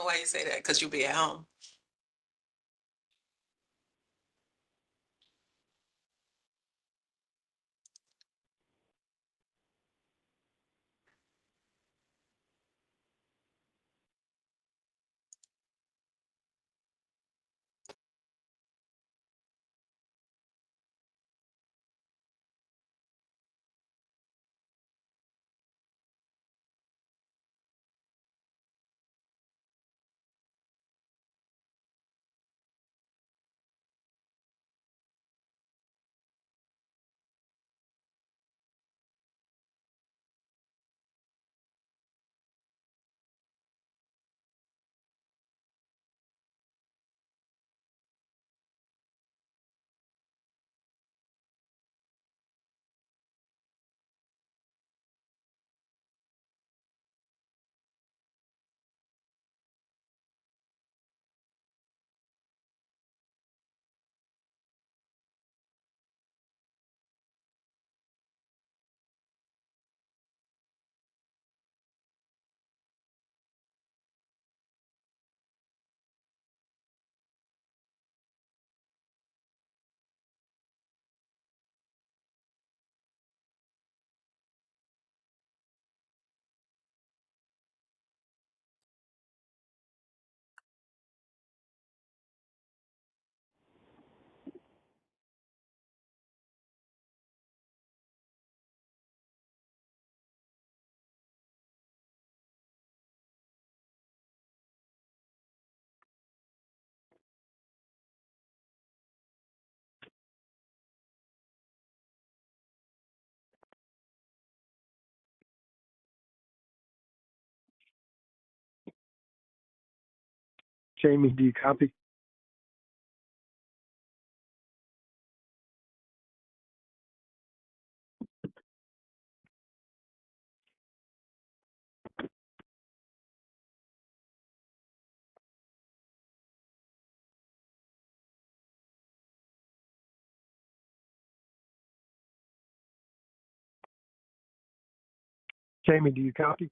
Why you say that? Because you'll be at home. Jamie, do you copy? Jamie, do you copy?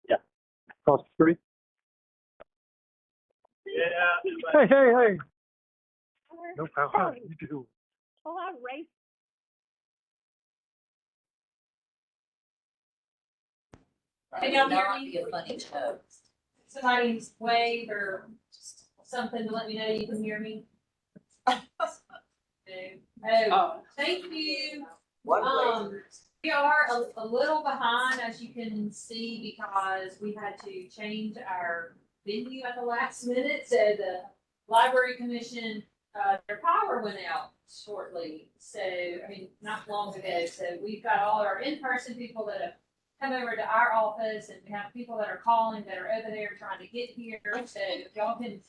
Yeah. Across the street? Yeah. Hey, hey, hey. No problem. How you do? Oh, I race. Can y'all hear me? Be a funny joke. Somebody wave or something to let me know you can hear me. Oh, thank you. We are a little behind, as you can see, because we had to change our venue at the last minute. So the library commission, their power went out shortly. So, I mean, not long ago. So we've got all our in-person people that have come over to our office, and we have people that are calling that are over there trying to get here. So if y'all can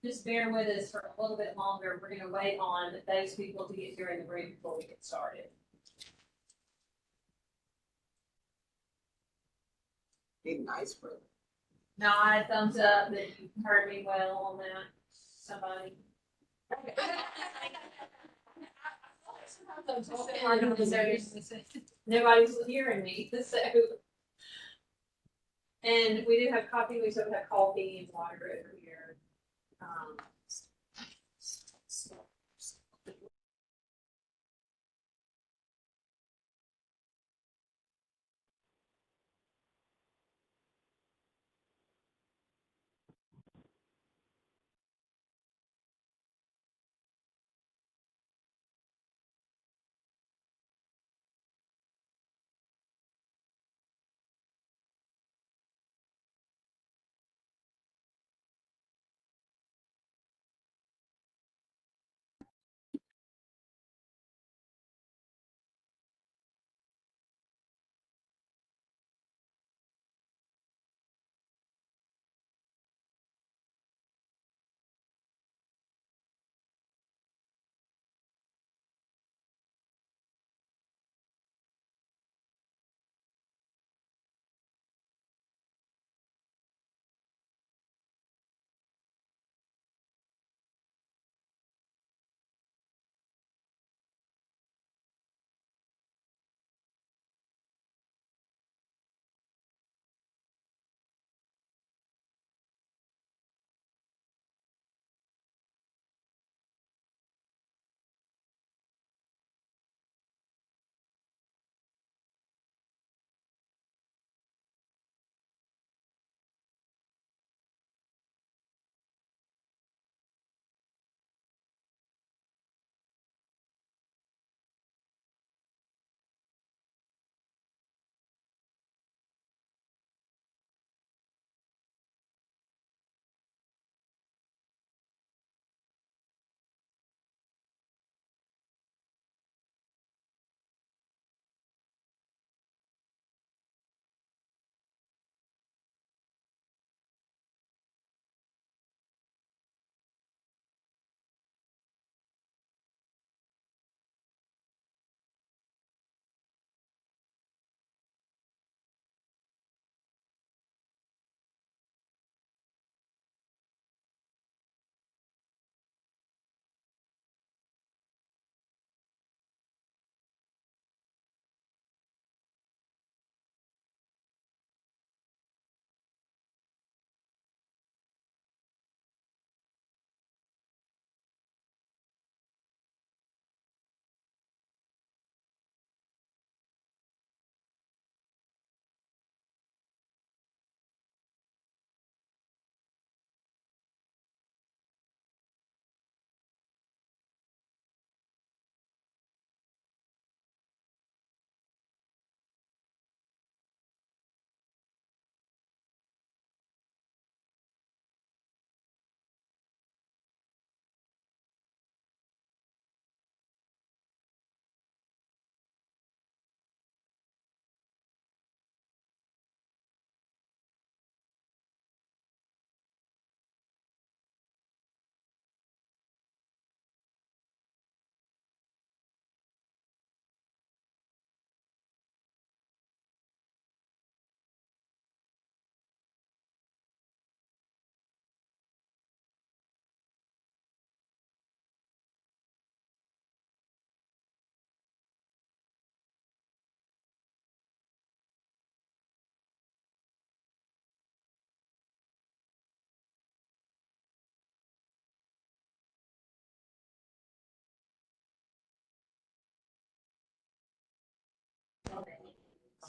just bear with us for a little bit longer, we're gonna wait on those people to get here in the room before we get started. Be nice, brother. Nod, thumbs up that you heard me well on that. Somebody. Nobody's hearing me, so. And we do have coffee, we still have coffee and water over here.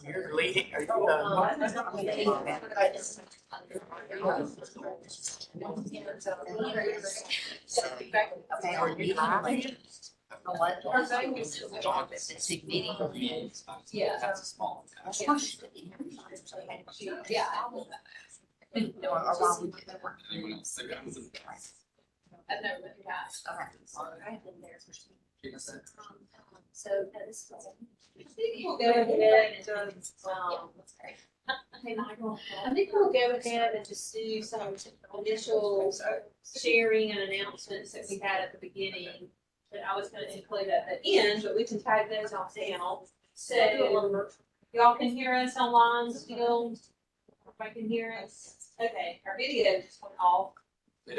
You're leading. Are you Yeah. That's a small. Yeah. I've never been So this. I think we'll go ahead and, Hey, Michael. I think we'll go ahead and just do some initial sharing and announcements that we had at the beginning. That I was gonna include at the end, but we can tag those off down. So, y'all can hear us online still? Everybody can hear us? Okay, our video just went off. Oh,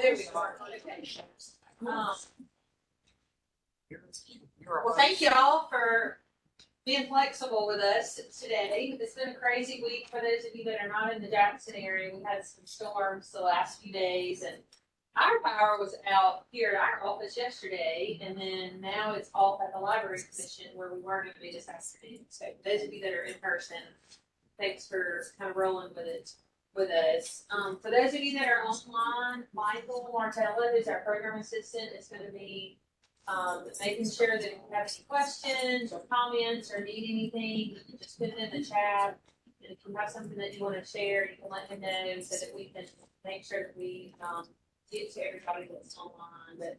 there we are. Okay. Well, thank y'all for being flexible with us today. It's been a crazy week for those of you that are not in the Jackson area. We had some storms the last few days, and our power was out here at our office yesterday, and then now it's off at the library commission where we were going to be this afternoon. So for those of you that are in person, thanks for kind of rolling with it with us. For those of you that are online, Michael Martella, who's our program assistant, is going to be making sure that if you have any questions or comments or need anything, just put it in the chat. And if you have something that you want to share, you can let me know so that we can make sure that we get to everybody that's online. But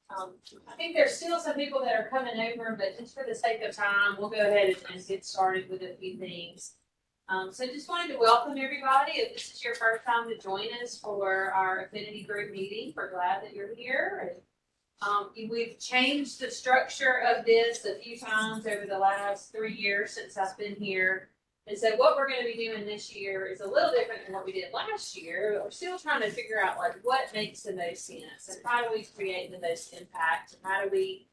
I think there's still some people that are coming over, but just for the sake of time, we'll go ahead and get started with a few things. So just wanted to welcome everybody. If this is your first time to join us for our Affinity group meeting, we're glad that you're here. We've changed the structure of this a few times over the last 3 years since I've been here. And so what we're going to be doing this year is a little different than what we did last year, but we're still trying to figure out like what makes the most sense and how do we create the most impact and how do we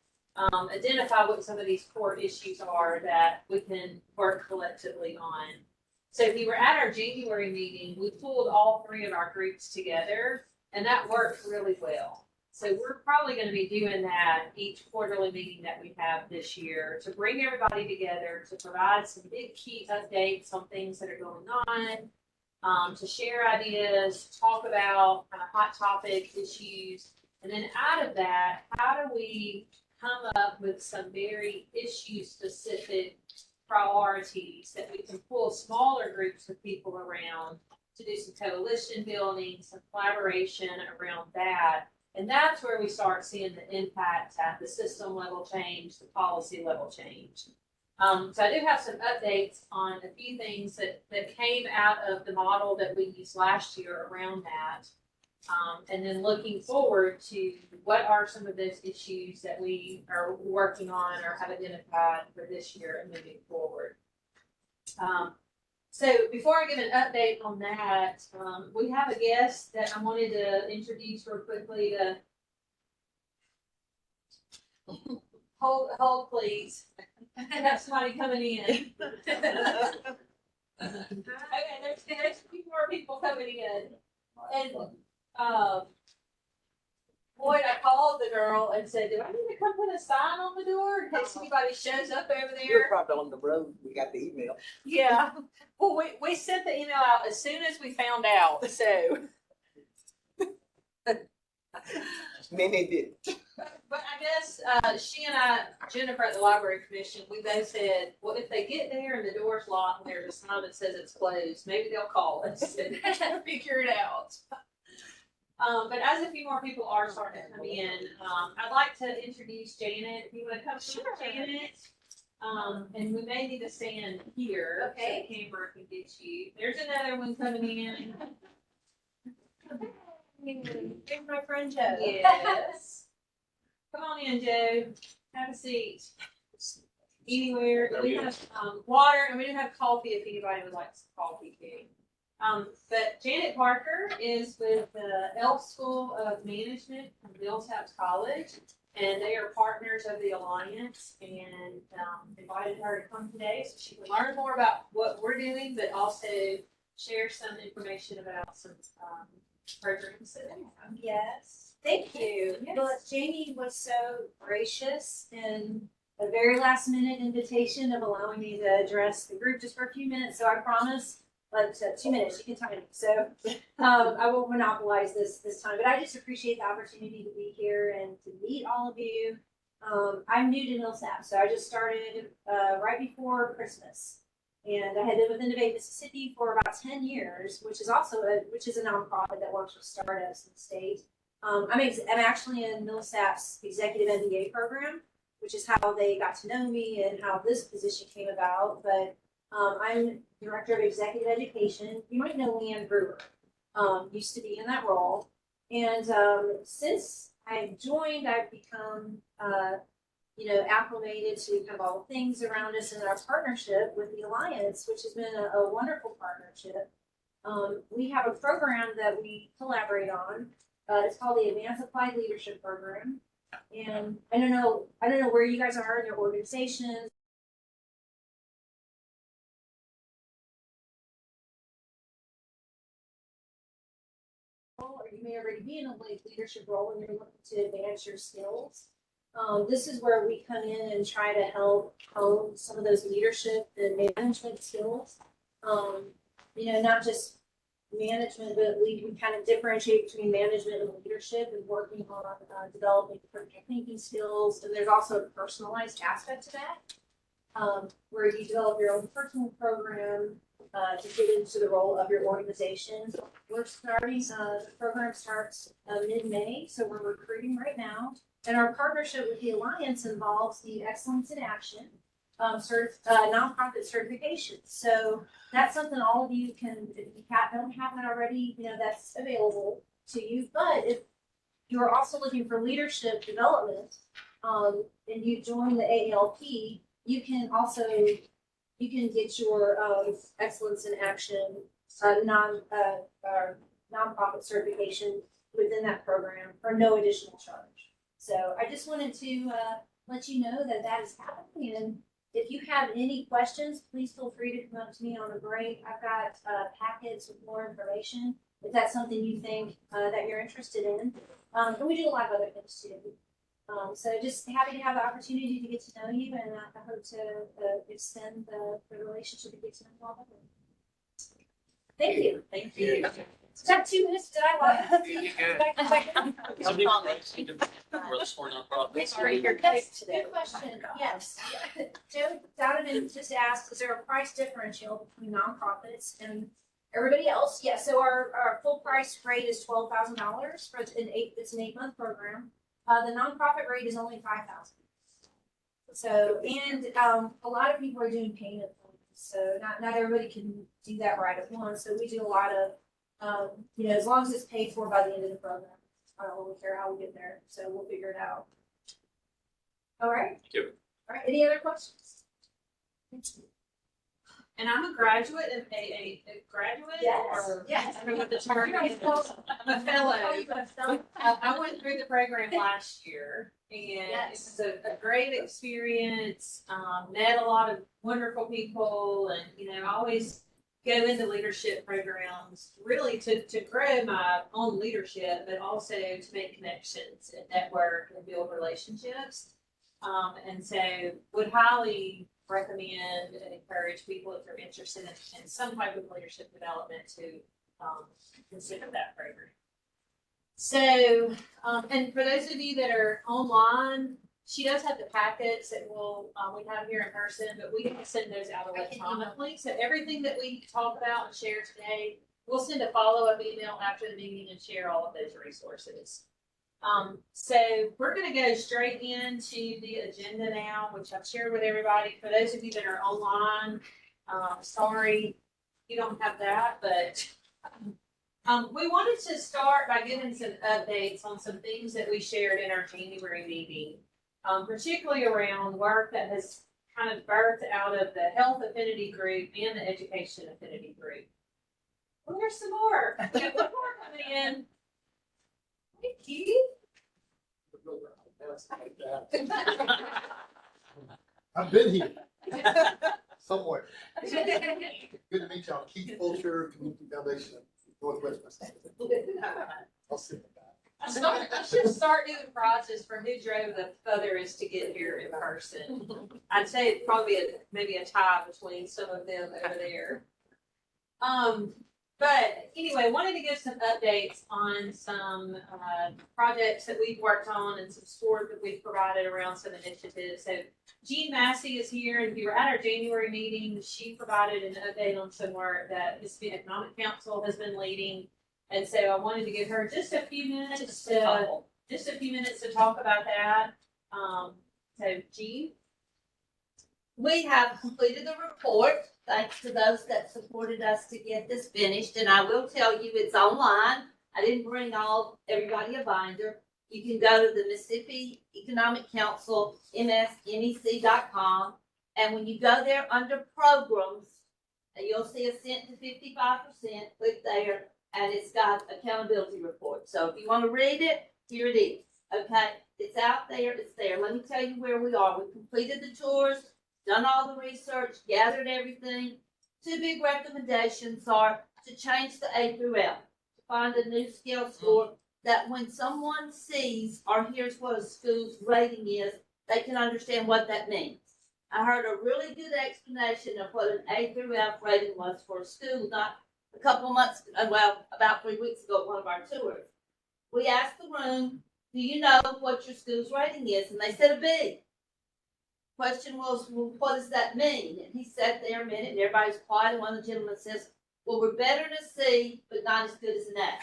identify what some of these core issues are that we can work collectively on. So if you were at our January meeting, we pulled all 3 of our groups together and that worked really well. So we're probably going to be doing that each quarterly meeting that we have this year to bring everybody together, to provide some big key updates on things that are going on, to share ideas, to talk about kind of hot topic issues. And then out of that, how do we come up with some very issue specific priorities that we can pull smaller groups of people around to do some coalition building, some collaboration around that. And that's where we start seeing the impact at the system level change, the policy level change. So I do have some updates on a few things that came out of the model that we used last year around that. And then looking forward to what are some of those issues that we are working on or have identified for this year and moving forward. So before I give an update on that, we have a guest that I wanted to introduce real quickly to hold please. I have somebody coming in. Okay, there's a few more people coming in. And Boyd, I called the girl and said, do I need to come put a sign on the door in case anybody shows up over there? You're probably on the road. We got the email. Yeah. Well, we sent the email out as soon as we found out. So. Many did. But I guess she and I, Jennifer at the Library Commission, we both said, well, if they get there and the door's locked and there's a sign that says it's closed, maybe they'll call us and figure it out. But as a few more people are starting to come in, I'd like to introduce Janet. If you want to come, sure, Janet. And we may need to stand here, okay, so the camera can get you. There's another one coming in. Here's my friend Joe. Yes. Come on in, Joe. Have a seat. Anywhere. We have water and we do have coffee if anybody would like some coffee too. But Janet Parker is with the Elf School of Management from Millsaps College, and they are partners of the Alliance, and invited her to come today so she can learn more about what we're doing, but also share some information about some programs that they have. Yes, thank you. Yes. Well, Jamie was so gracious in a very last minute invitation of allowing me to address the group just for a few minutes. So I promise, but 2 minutes, you can time it. So I won't monopolize this time, but I just appreciate the opportunity to be here and to meet all of you. I'm new to Millsap, so I just started right before Christmas. And I had been with Innovate Mississippi for about 10 years, which is also which is a nonprofit that works with startups in the state. I'm actually in Millsap's executive MBA program, which is how they got to know me and how this position came about. But I'm director of executive education. You might know Leanne Brewer, used to be in that role. And since I joined, I've become acclimated to kind of all the things around us and our partnership with the Alliance, which has been a wonderful partnership. We have a program that we collaborate on. It's called the Advanced Applied Leadership Program. And I don't know where you guys are in your organizations. Or you may already be in a leadership role and you're looking to advance your skills. This is where we come in and try to help hone some of those leadership and management skills. Not just management, but we kind of differentiate between management and leadership and working on developing critical thinking skills. And there's also a personalized aspect to that, where you develop your own personal program to get into the role of your organization. We're starting, the program starts mid-May, so we're recruiting right now. And our partnership with the Alliance involves the Excellence in Action nonprofit certification. So that's something all of you can, if you don't have that already, that's available to you. But if you're also looking for leadership development, and you join the AALP, you can get your Excellence in Action nonprofit certification within that program for no additional charge. So I just wanted to let you know that is happening. And if you have any questions, please feel free to come up to me on the break. I've got packets with more information if that's something you think that you're interested in. And we do a lot of other things too. So just happy to have the opportunity to get to know you, and I hope to extend the relationship and get to know you all better. Thank you. Thank you. Is that 2 minutes? Did I lie? Sorry, your Yes, good question. Yes. Joe Donovan just asked, is there a price differential between nonprofits and everybody else? Yeah, so our full price rate is $12,000 for it's an 8-month program. The nonprofit rate is only $5,000. So, and a lot of people are doing payment plans, so not everybody can do that right at once. So we do a lot of as long as it's paid for by the end of the program, I don't really care how we get there. So we'll figure it out. All right. Thank you. All right. Any other questions? And I'm a graduate of a graduate? Yes. Or, Yes. I don't know what the term is. I'm a fellow. I went through the program last year, and Yes. it was a great experience. Met a lot of wonderful people, and I always go into leadership programs really to grow my own leadership, but also to make connections and network and build relationships. And so would highly recommend and encourage people, if they're interested in some type of leadership development, to consider that program. So, and for those of you that are online, she does have the packets that we have here in person, but we can send those out electronically. So everything that we talk about and share today, we'll send a follow-up email after the meeting and share all of those resources. So we're going to go straight into the agenda now, which I've shared with everybody. For those of you that are online, sorry you don't have that, but we wanted to start by giving some updates on some things that we shared in our January meeting, particularly around work that has kind of birthed out of the Health Affinity Group and the Education Affinity Group. Well, there's some more. We have more coming in. Thank you. I've been here somewhere. Good to meet y'all. Keith Fulcher, Community Foundation, Northwest Mississippi. I'll sit back. I should start doing the process for who drove the furthest to get here in person. I'd say it'd probably be maybe a tie between some of them over there. But anyway, wanted to give some updates on some projects that we've worked on and some support that we've provided around some initiatives. So Jean Massey is here, and if you were at our January meeting, she provided an update on some work that Mississippi Economic Council has been leading. And so I wanted to give her just a few minutes to talk about that. So Jean? We have completed the report, thanks to those that supported us to get this finished, and I will tell you it's online. I didn't bring everybody a binder. You can go to the Mississippi Economic Council, msnec.com, and when you go there under programs, you'll see Ascent to 55%, click there, and it's got accountability report. So if you want to read it, here it is, okay? It's out there, it's there. Let me tell you where we are. We completed the tours, done all the research, gathered everything. Two big recommendations are to change the A through F, to find a new scale score that when someone sees or hears what a school's rating is, they can understand what that means. I heard a really good explanation of what an A through F rating was for a school, not a couple of months, about 3 weeks ago at one of our tours. We asked the room, do you know what your school's rating is? And they said a B. Question was, well, what does that mean? And he sat there a minute and everybody's quiet, and one of the gentlemen says, well, we're better than a C, but not as good as an A.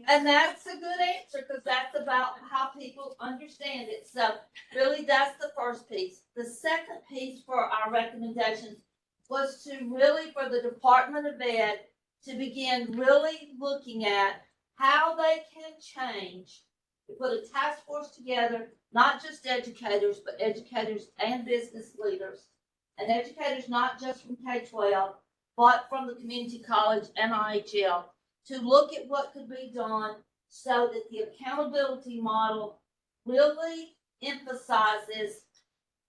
And that's a good answer, because that's about how people understand it. So really, that's the first piece. The second piece for our recommendations was to really, for the Department of Ed, to begin really looking at how they can change. We put a task force together, not just educators, but educators and business leaders, and educators not just from K-12, but from the community college and IHL, to look at what could be done so that the accountability model really emphasizes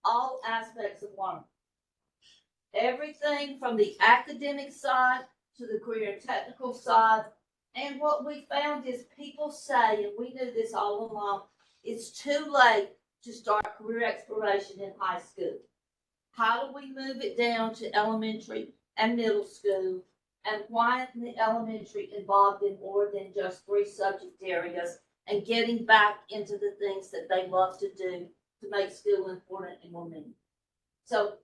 all aspects of learning. Everything from the academic side to the career and technical side. And what we found is people say, and we knew this all along, it's too late to start career exploration in high school. How do we move it down to elementary and middle school? And why isn't the elementary involved in more than just 3 subject areas and getting back into the things that they love to do to make school important and more meaningful? So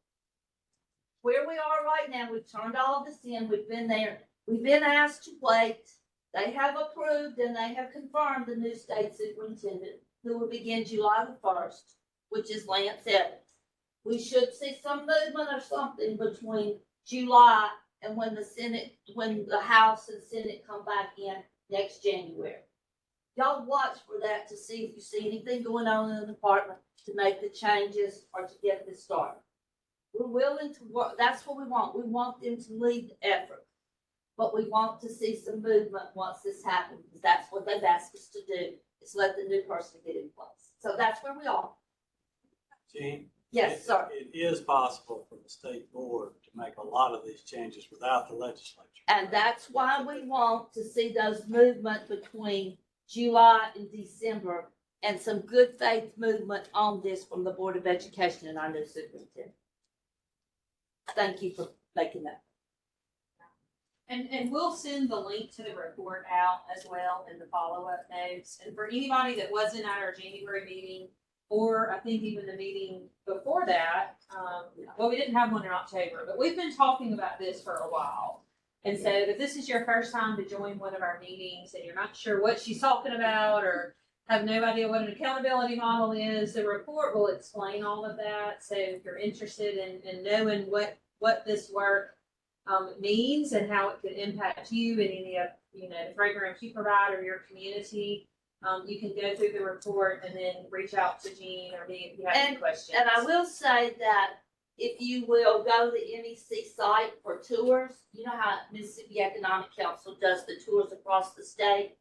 where we are right now, we've turned all this in, we've been there, we've been asked to wait. They have approved and they have confirmed the new state superintendent, who will begin July the 1st, which is Lance Evans. We should see some movement or something between July and when the House and Senate come back in next January. Y'all watch for that to see if you see anything going on in the department to make the changes or to get this started. We're willing to work. That's what we want. We want them to lead the effort. But we want to see some movement once this happens, because that's what they've asked us to do, is let the new person get in place. So that's where we are. Gene? Yes, sir. It is possible for the state board to make a lot of these changes without the legislature. And that's why we want to see those movement between July and December, and some good faith movement on this from the Board of Education and our new superintendent. Thank you for making that. And we'll send the link to the report out as well in the follow-up notes. And for anybody that wasn't at our January meeting, or I think even the meeting before that, well, we didn't have one in October, but we've been talking about this for a while. And so if this is your first time to join one of our meetings and you're not sure what she's talking about or have no idea what an accountability model is, the report will explain all of that. So if you're interested in knowing what this work means and how it could impact you and any of the programs you provide or your community, you can go through the report and then reach out to Jean or me if you have any questions. And I will say that if you will go to the MEC site for tours, you know how Mississippi Economic Council does the tours across the state.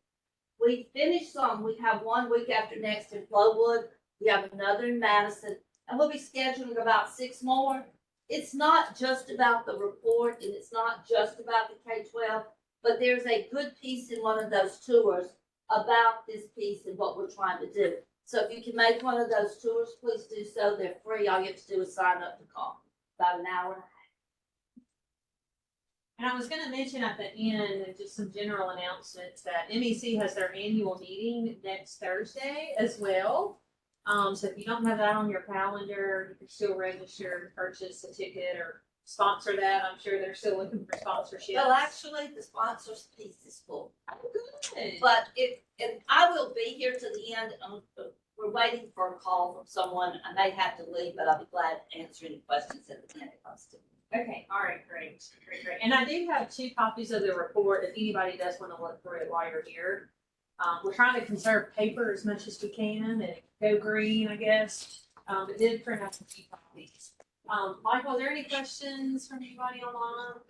We finished some. We have 1 week after next in Flowood. We have another in Madison, and we'll be scheduling about 6 more. It's not just about the report, and it's not just about the K-12, but there's a good piece in one of those tours about this piece and what we're trying to do. So if you can make one of those tours, please do so. They're free. All you have to do is sign up to call. About an hour and a half. And I was gonna mention at the end, just some general announcements, that MEC has their annual meeting next Thursday as well. So if you don't have that on your calendar, you can still register, purchase a ticket, or sponsor that. I'm sure they're still looking for sponsorships. Well, actually, the sponsors piece is full. Oh, good. But and I will be here to the end. We're waiting for a call from someone. I may have to leave, but I'll be glad to answer any questions at the end if I'm still. Okay, all right, great. And I do have 2 copies of the report if anybody does want to look through it while you're here. We're trying to conserve paper as much as we can and go green, I guess. But did print out a few copies. Michael, are there any questions from anybody online?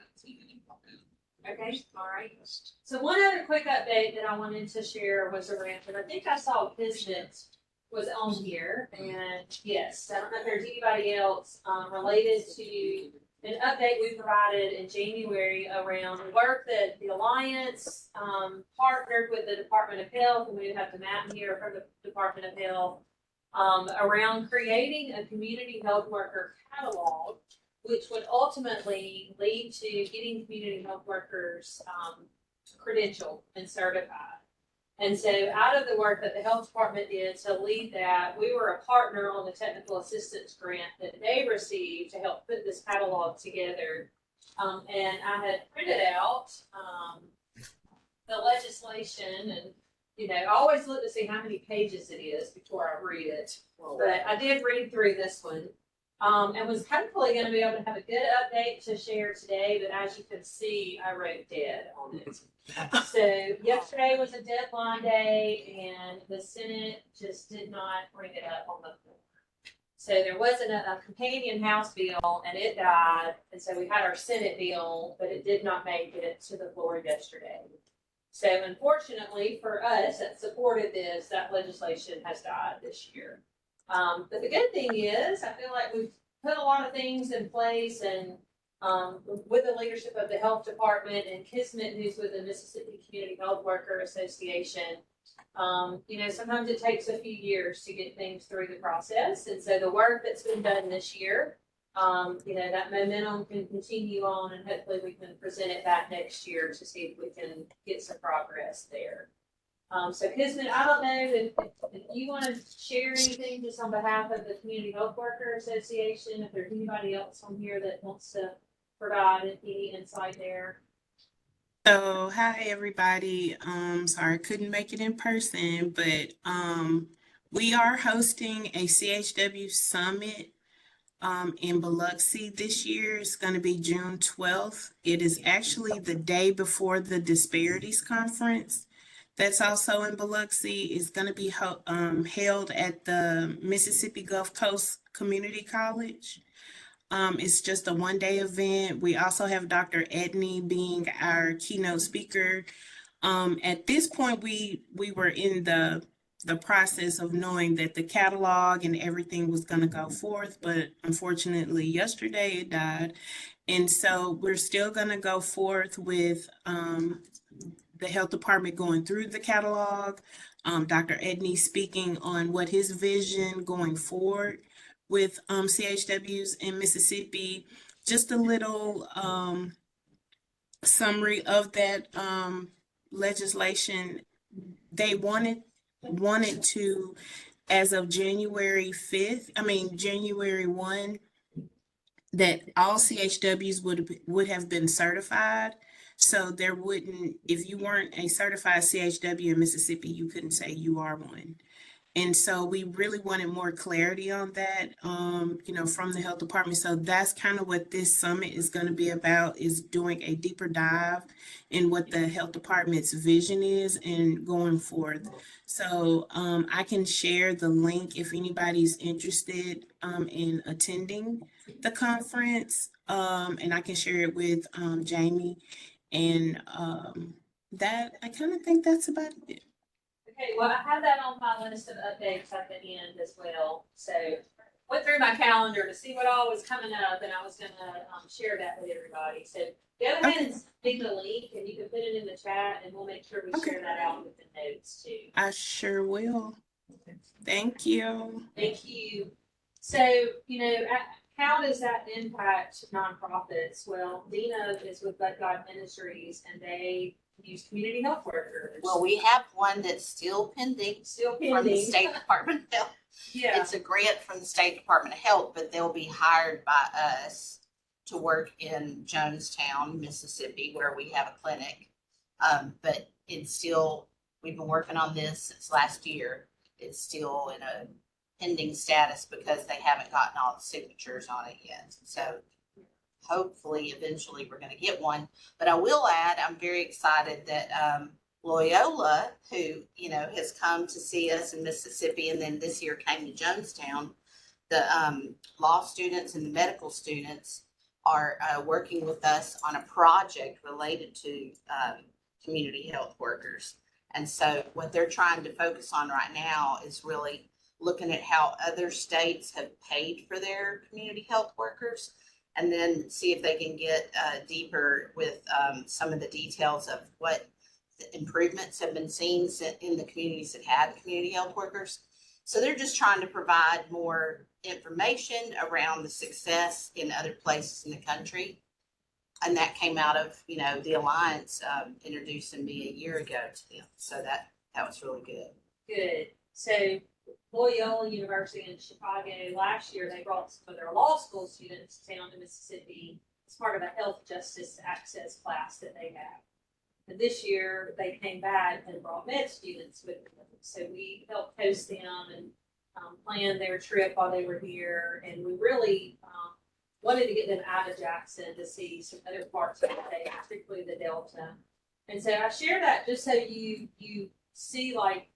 Okay, all right. So one other quick update that I wanted to share was around, and I think I saw Kismet was on here, and yes, I don't know if there's anybody else related to an update we provided in January around the work that the Alliance partnered with the Department of Health, and we have the map here from the Department of Health around creating a community health worker catalog, which would ultimately lead to getting community health workers credentialed and certified. And so out of the work that the health department did to lead that, we were a partner on the technical assistance grant that they received to help put this catalog together. And I had printed out the legislation, and I always look to see how many pages it is before I read it. But I did read through this one. And was hopefully going to be able to have a good update to share today, but as you can see, I wrote dead on it. So yesterday was a deadline day, and the Senate just did not bring it up on the floor. So there wasn't a companion House bill, and it died, and so we had our Senate bill, but it did not make it to the floor yesterday. So unfortunately for us that supported this, that legislation has died this year. But the good thing is, I feel like we've put a lot of things in place, and with the leadership of the health department and Kismet, who's with the Mississippi Community Health Worker Association, sometimes it takes a few years to get things through the process. And so the work that's been done this year, that momentum can continue on, and hopefully we can present it back next year to see if we can get some progress there. So Kismet, I don't know if you want to share anything just on behalf of the Community Health Worker Association, if there's anybody else on here that wants to provide any insight there. So, hi everybody. Sorry I couldn't make it in person, but we are hosting a CHW summit in Biloxi this year. It's going to be June 12th. It is actually the day before the Disparities Conference. That's also in Biloxi. It's going to be held at the Mississippi Gulf Coast Community College. It's just a one-day event. We also have Dr. Edney being our keynote speaker. At this point, we were in the process of knowing that the catalog and everything was going to go forth, but unfortunately yesterday it died. And so we're still going to go forth with the health department going through the catalog, Dr. Edney speaking on what his vision going forward with CHWs in Mississippi. Just a little summary of that legislation. They wanted to, as of January 1, that all CHWs would have been certified. So there wouldn't, if you weren't a certified CHW in Mississippi, you couldn't say you are one. And so we really wanted more clarity on that, from the health department. So that's kind of what this summit is going to be about, is doing a deeper dive in what the health department's vision is and going forth. So I can share the link if anybody's interested in attending the conference, and I can share it with Jamie. And that, I kind of think that's about it. Okay, well, I have that on my list of updates at the end as well. So went through my calendar to see what all was coming up, and I was gonna share that with everybody. So go ahead and pick the link, and you can put it in the chat, and we'll make sure we Okay. share that out with the notes too. I sure will. Thank you. Thank you. So, how does that impact nonprofits? Well, Dina is with But God Ministries, and they use community health workers. Well, we have one that's still pending Still from the pending. State Department of Health. Yeah. It's a grant from the State Department of Health, but they'll be hired by us to work in Jonestown, Mississippi, where we have a clinic. But it's still, we've been working on this since last year. It's still in a pending status because they haven't gotten all the signatures on it yet. So hopefully, eventually, we're going to get one. But I will add, I'm very excited that Loyola, who, has come to see us in Mississippi and then this year came to Jonestown, the law students and the medical students are working with us on a project related to community health workers. And so what they're trying to focus on right now is really looking at how other states have paid for their community health workers, and then see if they can get deeper with some of the details of what the improvements have been seen in the communities that had community health workers. So they're just trying to provide more information around the success in other places in the country. And that came out of, the Alliance introducing me a year ago to them. So that was really good. Good. So Loyola University in Chicago, last year, they brought some of their law school students down to Mississippi as part of a health justice access class that they have. And this year, they came back and brought med students with them. So we helped host them and plan their trip while they were here. And we really wanted to get them out of Jackson to see some other parts of the state, particularly the Delta. And so I share that just so you see, like,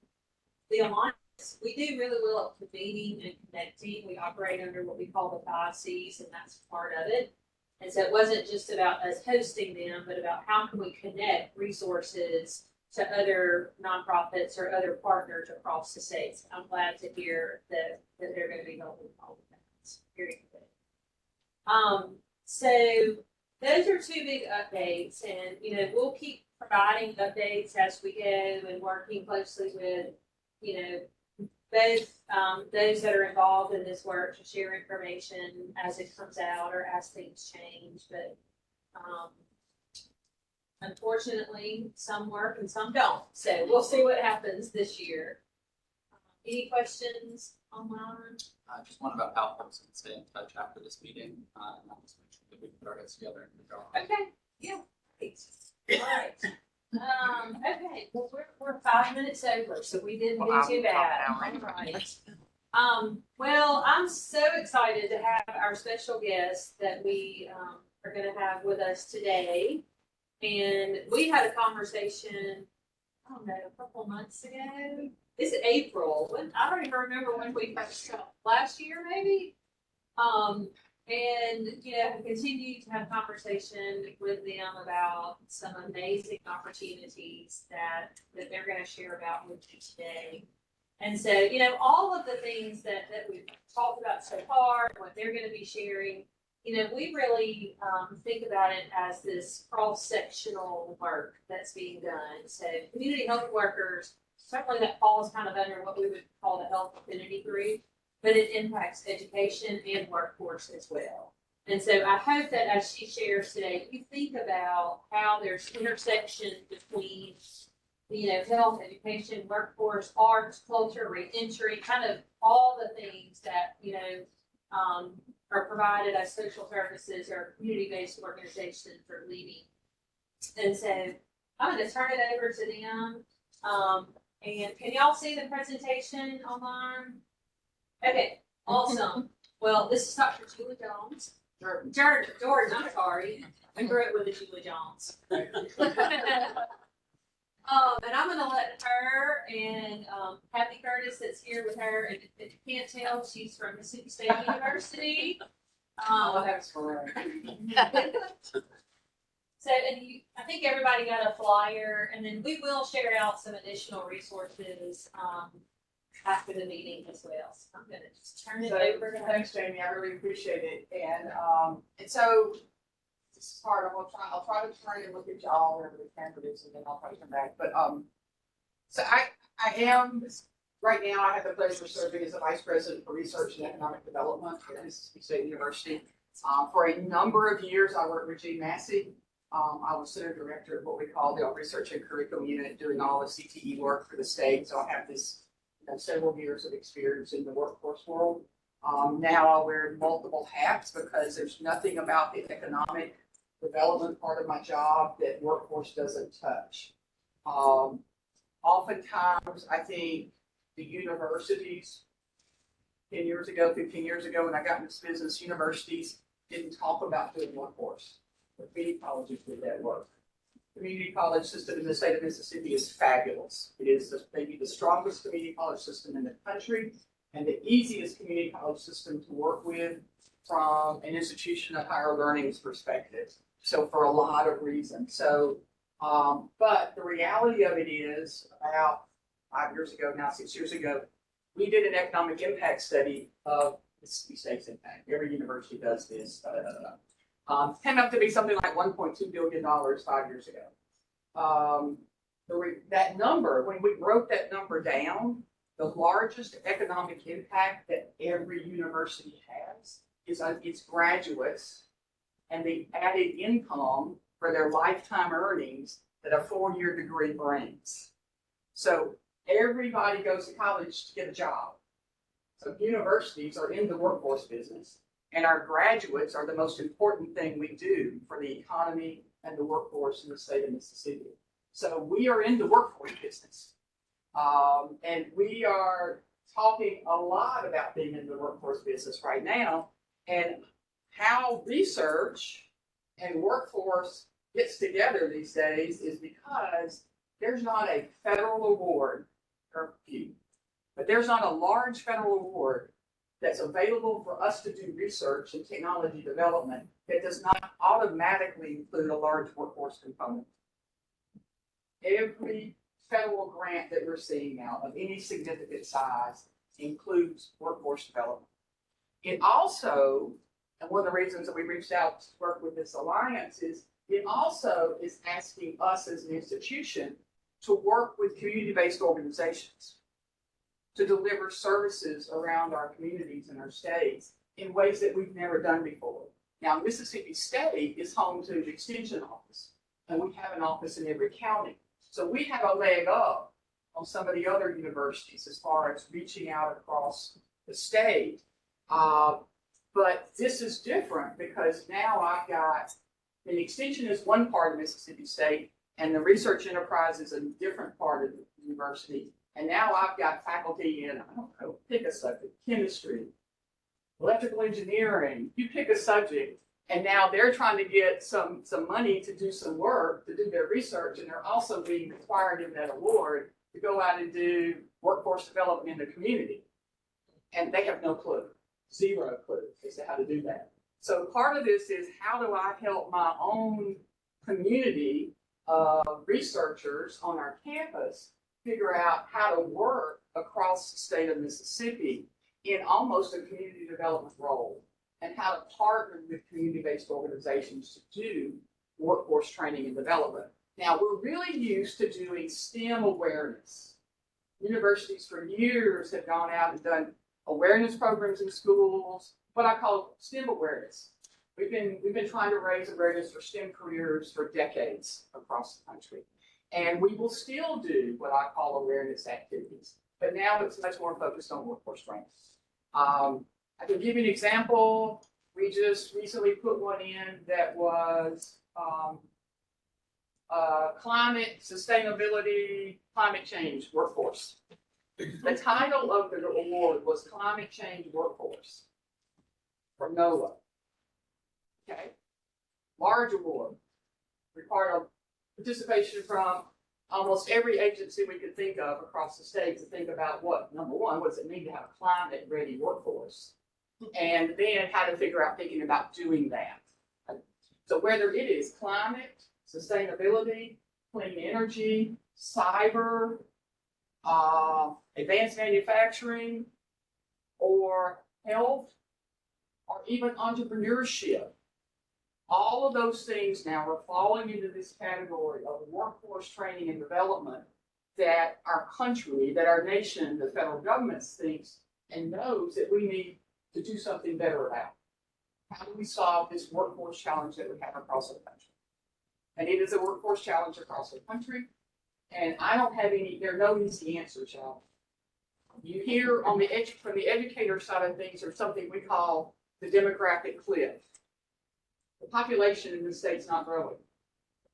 the Alliance. We do really well at convening and connecting. We operate under what we call the 5 C's, and that's part of it. And so it wasn't just about us hosting them, but about how can we connect resources to other nonprofits or other partners across the states. I'm glad to hear that they're going to be helping all of that. It's very good. So those are 2 big updates, and we'll keep providing updates as we go and working closely with both those that are involved in this work to share information as it comes out or as things change. But unfortunately, some work and some don't. So we'll see what happens this year. Any questions online? Just one about how folks can stay in touch after this meeting. And I'll just make sure that we put our heads together and figure out. Okay. Yeah. Great. All right. Okay. Well, we're 5 minutes over, so we didn't do too bad. All right. Well, I'm so excited to have our special guest that we are going to have with us today. And we had a conversation, I don't know, a couple months ago. It's April. I don't even remember when we first talked. Last year, maybe? And, continue to have conversation with them about some amazing opportunities that they're going to share about with you today. And so, all of the things that we've talked about so far, what they're going to be sharing, we really think about it as this cross-sectional work that's being done. So community health workers, certainly that falls kind of under what we would call the health affinity group, but it impacts education and workforce as well. And so I hope that as she shares today, you think about how there's intersection between, health, education, workforce, arts, culture, re-entry, kind of all the things that, are provided as social services or community-based organizations are leading. And so I'm going to turn it over to them. And can y'all see the presentation online? Okay, awesome. Well, this is Dr. Julie Jones. George, I'm sorry. I grew up with a Julie Jones. And I'm going to let her and Kathy Curtis that's here with her, and if you can't tell, she's from Mississippi State University. That's for So, I think everybody got a flyer, and then we will share out some additional resources after the meeting as well. So I'm gonna just turn it So, over to her. thanks, Jamie, I really appreciate it, and so, this is hard, I'll try to turn and look at y'all wherever we can for this, and then I'll probably come back, but, so I am, right now, I have the pleasure of serving as the Vice President for Research and Economic Development at Mississippi State University. For a number of years, I worked with Gene Massey. I was Center Director of what we call the Research and Curriculum Unit, doing all the CTE work for the state, so I have this several years of experience in the workforce world. Now I wear multiple hats because there's nothing about the economic development part of my job that workforce doesn't touch. Oftentimes, I think the universities, 10 years ago, 15 years ago, when I got in this business, universities didn't talk about doing workforce. The community colleges did that work. The community college system in the state of Mississippi is fabulous. It is maybe the strongest community college system in the country and the easiest community college system to work with from an institution of higher learning's perspective. So for a lot of reasons. So, but the reality of it is about 5 years ago, now 6 years ago, we did an economic impact study of Mississippi State's impact. Every university does this. Came up to be something like $1.2 billion 5 years ago. That number, when we broke that number down, the largest economic impact that every university has is on its graduates and the added income for their lifetime earnings that a 4-year degree brings. So everybody goes to college to get a job. So universities are in the workforce business, and our graduates are the most important thing we do for the economy and the workforce in the state of Mississippi. So we are in the workforce business. And we are talking a lot about being in the workforce business right now, and how research and workforce gets together these days is because there's not a federal award, or few, but there's not a large federal award that's available for us to do research and technology development that does not automatically include a large workforce component. Every federal grant that we're seeing now of any significant size includes workforce development. It also, and one of the reasons that we reached out to work with this alliance is, it also is asking us as an institution to work with community-based organizations to deliver services around our communities and our states in ways that we've never done before. Now, Mississippi State is home to the Extension Office, and we have an office in every county. So we have a leg up on some of the other universities as far as reaching out across the state. But this is different because now I've got, the Extension is one part of Mississippi State, and the research enterprise is a different part of the university. And now I've got faculty in, I don't know, pick a subject, chemistry, electrical engineering, you pick a subject, and now they're trying to get some money to do some work, to do their research, and they're also being required in that award to go out and do workforce development in the community. And they have no clue, zero clue as to how to do that. So part of this is, how do I help my own community of researchers on our campus figure out how to work across the state of Mississippi in almost a community development role, and how to partner with community-based organizations to do workforce training and development. Now, we're really used to doing STEM awareness. Universities for years have gone out and done awareness programs in schools, what I call STEM awareness. We've been trying to raise awareness for STEM careers for decades across the country. And we will still do what I call awareness activities, but now it's much more focused on workforce training. I can give you an example. We just recently put one in that was climate, sustainability, climate change workforce. The title of the award was Climate Change Workforce from NOAA. Okay, large award, required participation from almost every agency we could think of across the state to think about what, number one, what does it mean to have a climate ready workforce? And then how to figure out thinking about doing that. So whether it is climate, sustainability, clean energy, cyber, advanced manufacturing, or health, or even entrepreneurship. All of those things now are falling into this category of workforce training and development that our country, that our nation, the federal government thinks and knows that we need to do something better about. How do we solve this workforce challenge that we have across our country? And it is a workforce challenge across the country. And I don't have there are no easy answers, y'all. You hear on the from the educator side of things, there's something we call the demographic cliff. The population in this state's not growing.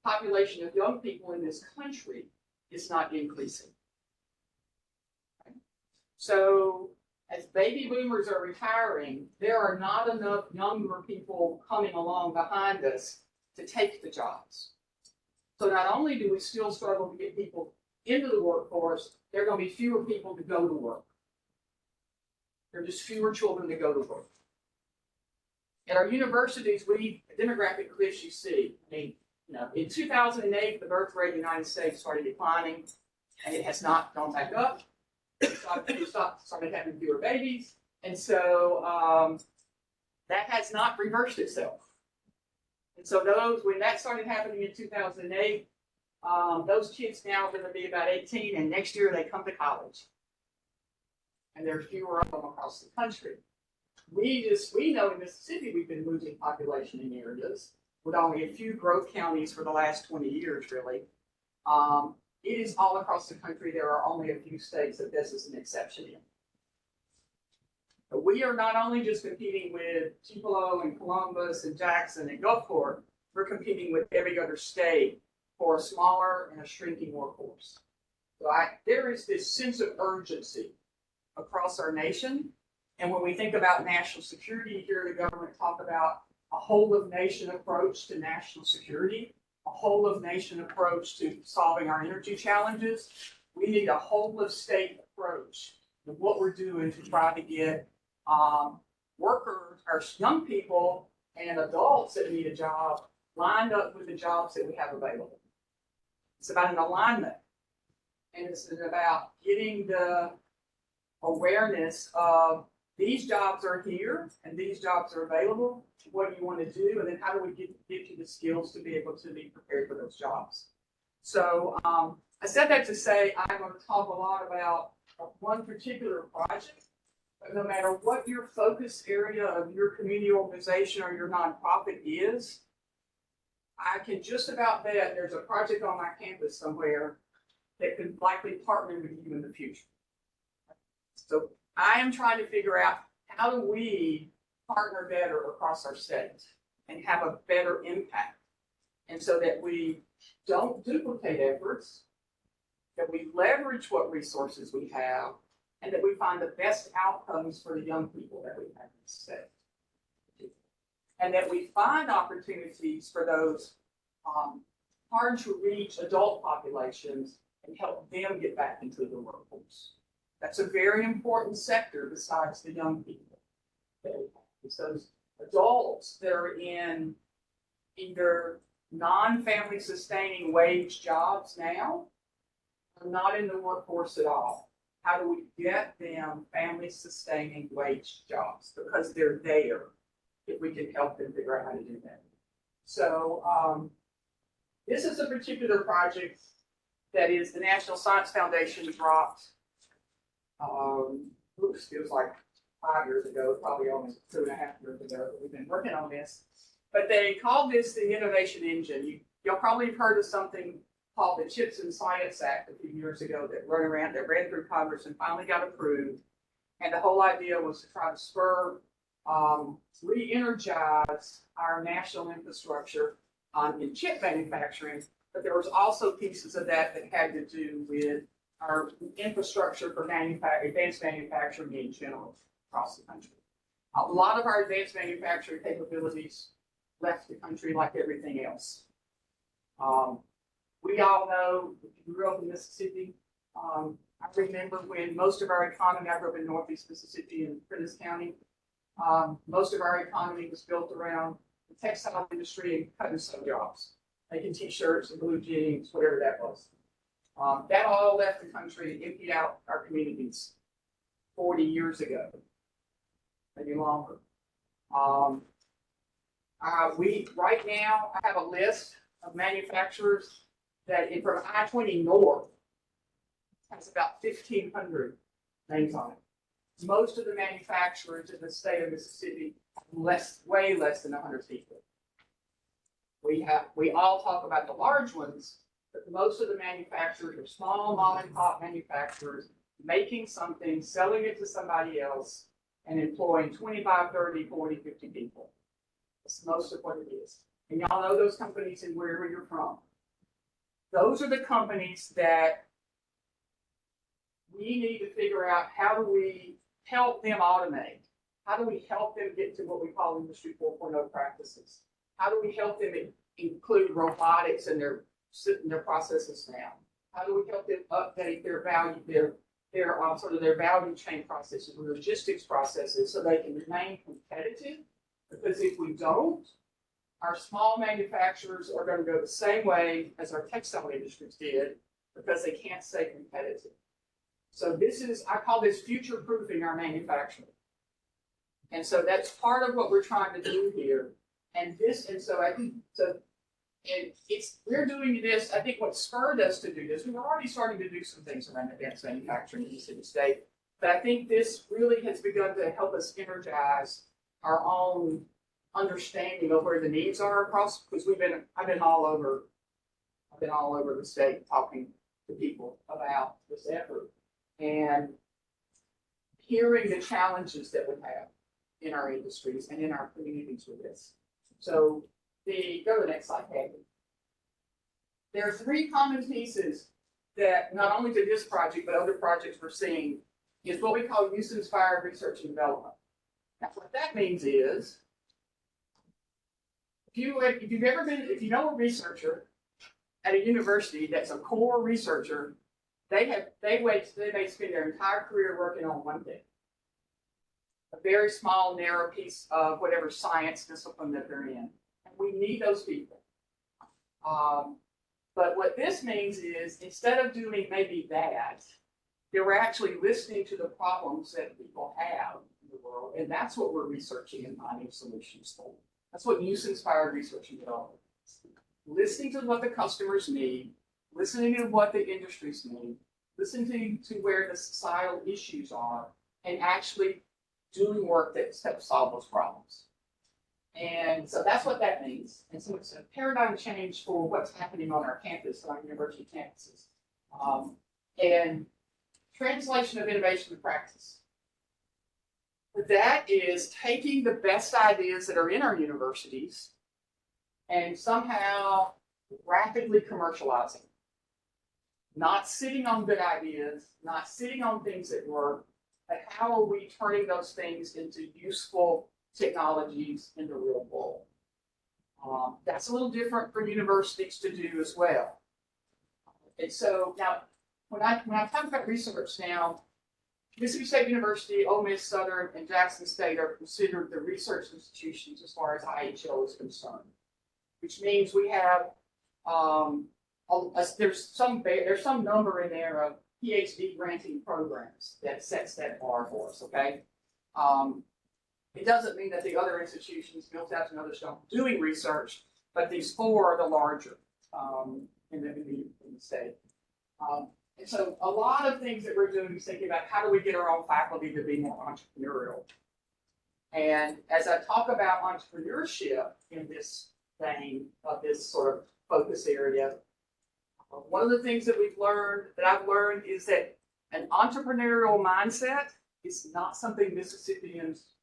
The population of young people in this country is not increasing. Okay? So as baby boomers are retiring, there are not enough younger people coming along behind us to take the jobs. So not only do we still struggle to get people into the workforce, there are going to be fewer people to go to work. There are just fewer children to go to work. At our universities, demographic cliffs you see. I mean, in 2008, the birth rate in the United States started declining, and it has not gone back up. It started having fewer babies, and so that has not reversed itself. And so when that started happening in 2008, those kids now are going to be about 18, and next year they come to college. And there are fewer of them across the country. We know in Mississippi we've been losing population in areas with only a few growth counties for the last 20 years, really. It is all across the country. There are only a few states that this is an exception in. But we are not only just competing with Tupelo and Columbus and Jackson and Gulfport, we're competing with every other state for a smaller and a shrinking workforce. So there is this sense of urgency across our nation. And when we think about national security, you hear the government talk about a whole of nation approach to national security, a whole of nation approach to solving our energy challenges. We need a whole of state approach to what we're doing to try to get workers, our young people and adults that need a job lined up with the jobs that we have available. It's about an alignment. And it's about getting the awareness of these jobs are here and these jobs are available. What do you want to do? And then how do we get you the skills to be able to be prepared for those jobs? So I said that to say I'm going to talk a lot about one particular project. But no matter what your focus area of your community organization or your nonprofit is, I can just about bet there's a project on my campus somewhere that could likely partner with you in the future. So I am trying to figure out how do we partner better across our state and have a better impact. And so that we don't duplicate efforts, that we leverage what resources we have, and that we find the best outcomes for the young people that we have in the state. And that we find opportunities for those hard to reach adult populations and help them get back into the workforce. That's a very important sector besides the young people. It's those adults that are in either non-family sustaining wage jobs now or not in the workforce at all. How do we get them family sustaining wage jobs? Because they're there if we can help them figure out how to do that. So this is a particular project that is the National Science Foundation dropped, feels like 5 years ago, probably almost 2.5 years ago that we've been working on this. But they called this the Innovation Engine. You'll probably have heard of something called the Chips and Science Act a few years ago that ran through Congress and finally got approved. And the whole idea was to try to spur, re-energize our national infrastructure in chip manufacturing. But there was also pieces of that had to do with our infrastructure for advanced manufacturing in general across the country. A lot of our advanced manufacturing capabilities left the country like everything else. We all know, if you grew up in Mississippi, I remember when most of our economy, I grew up in Northeast Mississippi in Prentiss County, most of our economy was built around the textile industry and cut and sew jobs, making t-shirts and blue jeans, whatever that was. That all left the country and emptied out our communities 40 years ago, maybe longer. We, right now, I have a list of manufacturers that in from I-20 North has about 1,500 names on it. Most of the manufacturers in the state of Mississippi have way less than 100 people. We all talk about the large ones, but most of the manufacturers are small mom and pop manufacturers making something, selling it to somebody else, and employing 25, 30, 40, 50 people. That's most of what it is. And y'all know those companies and wherever you're from. Those are the companies that we need to figure out how do we help them automate? How do we help them get to what we call Industry 4.0 practices? How do we help them include robotics in their processes now? How do we help them update their value chain processes, logistics processes, so they can remain competitive? Because if we don't, our small manufacturers are going to go the same way as our textile industries did because they can't stay competitive. So I call this future-proofing our manufacturing. And so that's part of what we're trying to do here. We're doing this, I think what spurred us to do this, we were already starting to do some things around advanced manufacturing in the city state, but I think this really has begun to help us energize our own understanding of where the needs are across, because I've been all over the state talking to people about this effort and hearing the challenges that we have in our industries and in our communities with this. So go to the next slide, Kathy. There are three common pieces that not only to this project, but other projects we're seeing is what we call use-inspired research and development. Now, what that means is, if you know a researcher at a university that's a core researcher, they may spend their entire career working on one thing, a very small, narrow piece of whatever science discipline that they're in. And we need those people. But what this means is, instead of doing maybe that, they were actually listening to the problems that people have in the world, and that's what we're researching and finding solutions for. That's what use-inspired research and development is. Listening to what the customers need, listening to what the industries need, listening to where the societal issues are, and actually doing work that helps solve those problems. And so that's what that means. And so it's a paradigm change for what's happening on our campus, on our university campuses. And translation of innovation to practice. That is taking the best ideas that are in our universities and somehow rapidly commercializing. Not sitting on good ideas, not sitting on things that work, but how are we turning those things into useful technologies in the real world? That's a little different for universities to do as well. And so now, when I talk about research now, Mississippi State University, Ole Miss Southern, and Jackson State are considered the research institutions as far as IHL is concerned, which means we have there's some number in there of PhD granting programs that sets that bar for us. Okay, it doesn't mean that the other institutions, Millsaps and others, don't doing research, but these four are the larger in the state. And so a lot of things that we're doing is thinking about how do we get our own faculty to be more entrepreneurial. And as I talk about entrepreneurship in this vein of this sort of focus area, one of the things that I've learned is that an entrepreneurial mindset is not something Mississippians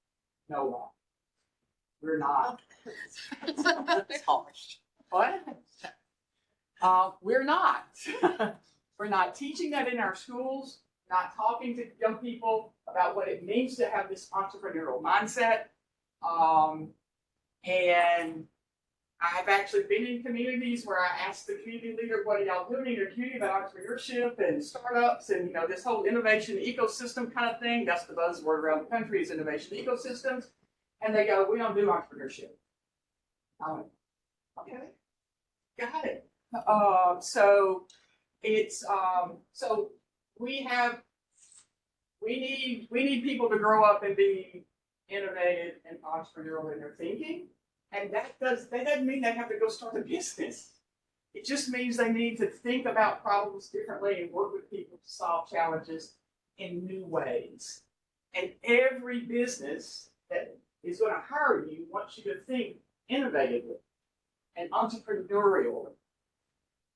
know about. We're not. It's harsh. What? We're not. We're not teaching that in our schools, not talking to young people about what it means to have this entrepreneurial mindset. And I've actually been in communities where I asked the community leader, what are y'all doing in your community about entrepreneurship and startups and this whole innovation ecosystem kind of thing. That's the buzzword around the country is innovation ecosystems. And they go, we don't do entrepreneurship. I went, okay, got it. So it's, so we need people to grow up and be innovative and entrepreneurial in their thinking. And that doesn't mean they have to go start a business. It just means they need to think about problems differently and work with people to solve challenges in new ways. And every business that is going to hire you wants you to think innovatively and entrepreneurially.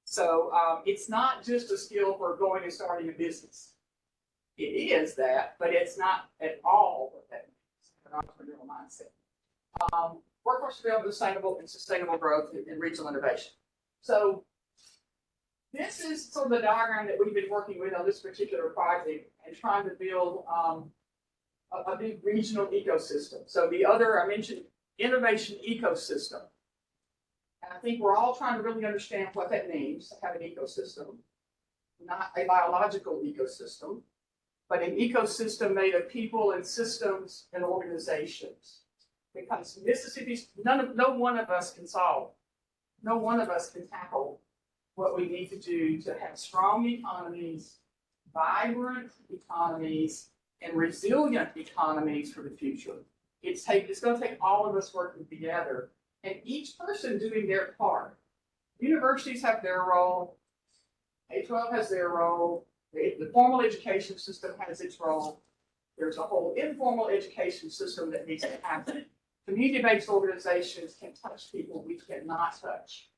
So it's not just a skill for going and starting a business. It is that, but it's not at all what that means, an entrepreneurial mindset. Workforce development, sustainable growth and regional innovation. So this is sort of the diagram that we've been working with on this particular project and trying to build a big regional ecosystem. So the other, I mentioned innovation ecosystem. And I think we're all trying to really understand what that means to have an ecosystem, not a biological ecosystem, but an ecosystem made of people and systems and organizations. Because Mississippi's, no one of us can solve, no one of us can tackle what we need to do to have strong economies, vibrant economies, and resilient economies for the future. It's going to take all of us working together and each person doing their part. Universities have their role, A-12 has their role, the formal education system has its role. There's a whole informal education system that needs to happen. Community-based organizations can touch people we cannot touch.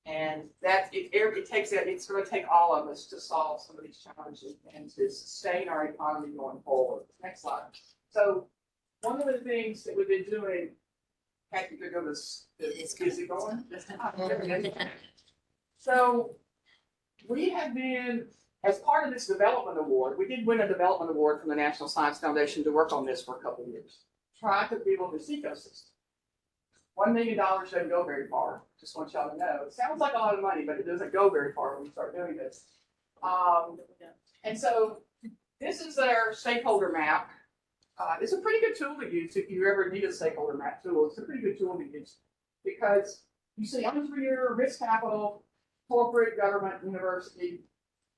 And it takes that, it's going to take all of us to solve some of these challenges and to sustain our economy going forward. Next slide. So one of the things that we've been doing, Kathy, could go this, is it going? So we have been, as part of this development award, we did win a development award from the National Science Foundation to work on this for a couple of years. Try to build this ecosystem. $1 million doesn't go very far. Just want y'all to know. It sounds like a lot of money, but it doesn't go very far when we start doing this. And so this is their stakeholder map. It's a pretty good tool to use if you ever need a stakeholder map tool. It's a pretty good tool to use because you see entrepreneur, risk capital, corporate, government, university,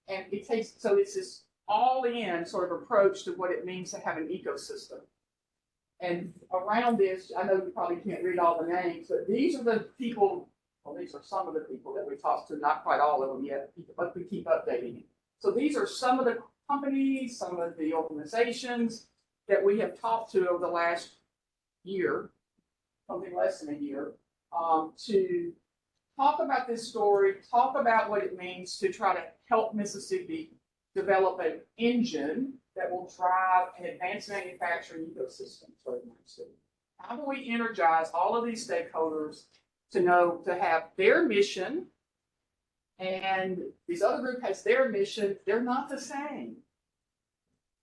and it takes, so it's this all-in sort of approach to what it means to have an ecosystem. And around this, I know you probably can't read all the names, but these are the people, well, these are some of the people that we talked to, not quite all of them yet, but we keep updating it. So these are some of the companies, some of the organizations that we have talked to over the last year, something less than a year, to talk about this story, talk about what it means to try to help Mississippi develop an engine that will drive an advanced manufacturing ecosystem for the United States. How do we energize all of these stakeholders to have their mission, and this other group has their mission? They're not the same,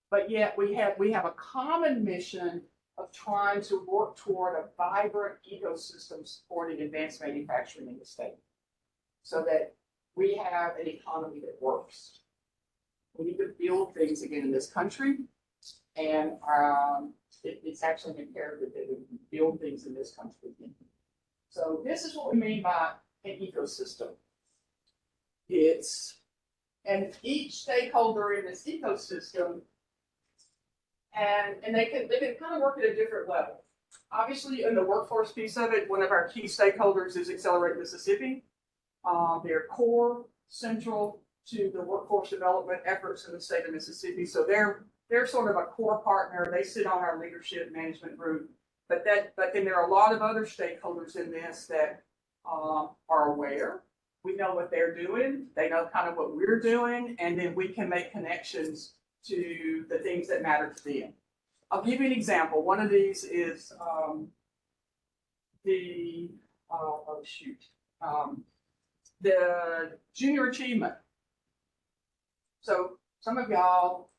but yet we have a common mission of trying to work toward a vibrant ecosystem supporting advanced manufacturing in the state, so that we have an economy that works. We need to build things again in this country, and it's actually imperative that we build things in this country again. So this is what we mean by an ecosystem. And each stakeholder in this ecosystem, and they can kind of work at a different level. Obviously, in the workforce piece of it, one of our key stakeholders is Accelerate Mississippi. They're core, central to the workforce development efforts in the state of Mississippi. So they're sort of a core partner. They sit on our leadership management group. But then there are a lot of other stakeholders in this that are aware. We know what they're doing. They know kind of what we're doing, and then we can make connections to the things that matter to them. I'll give you an example. One of these is the junior achievement. So some of y'all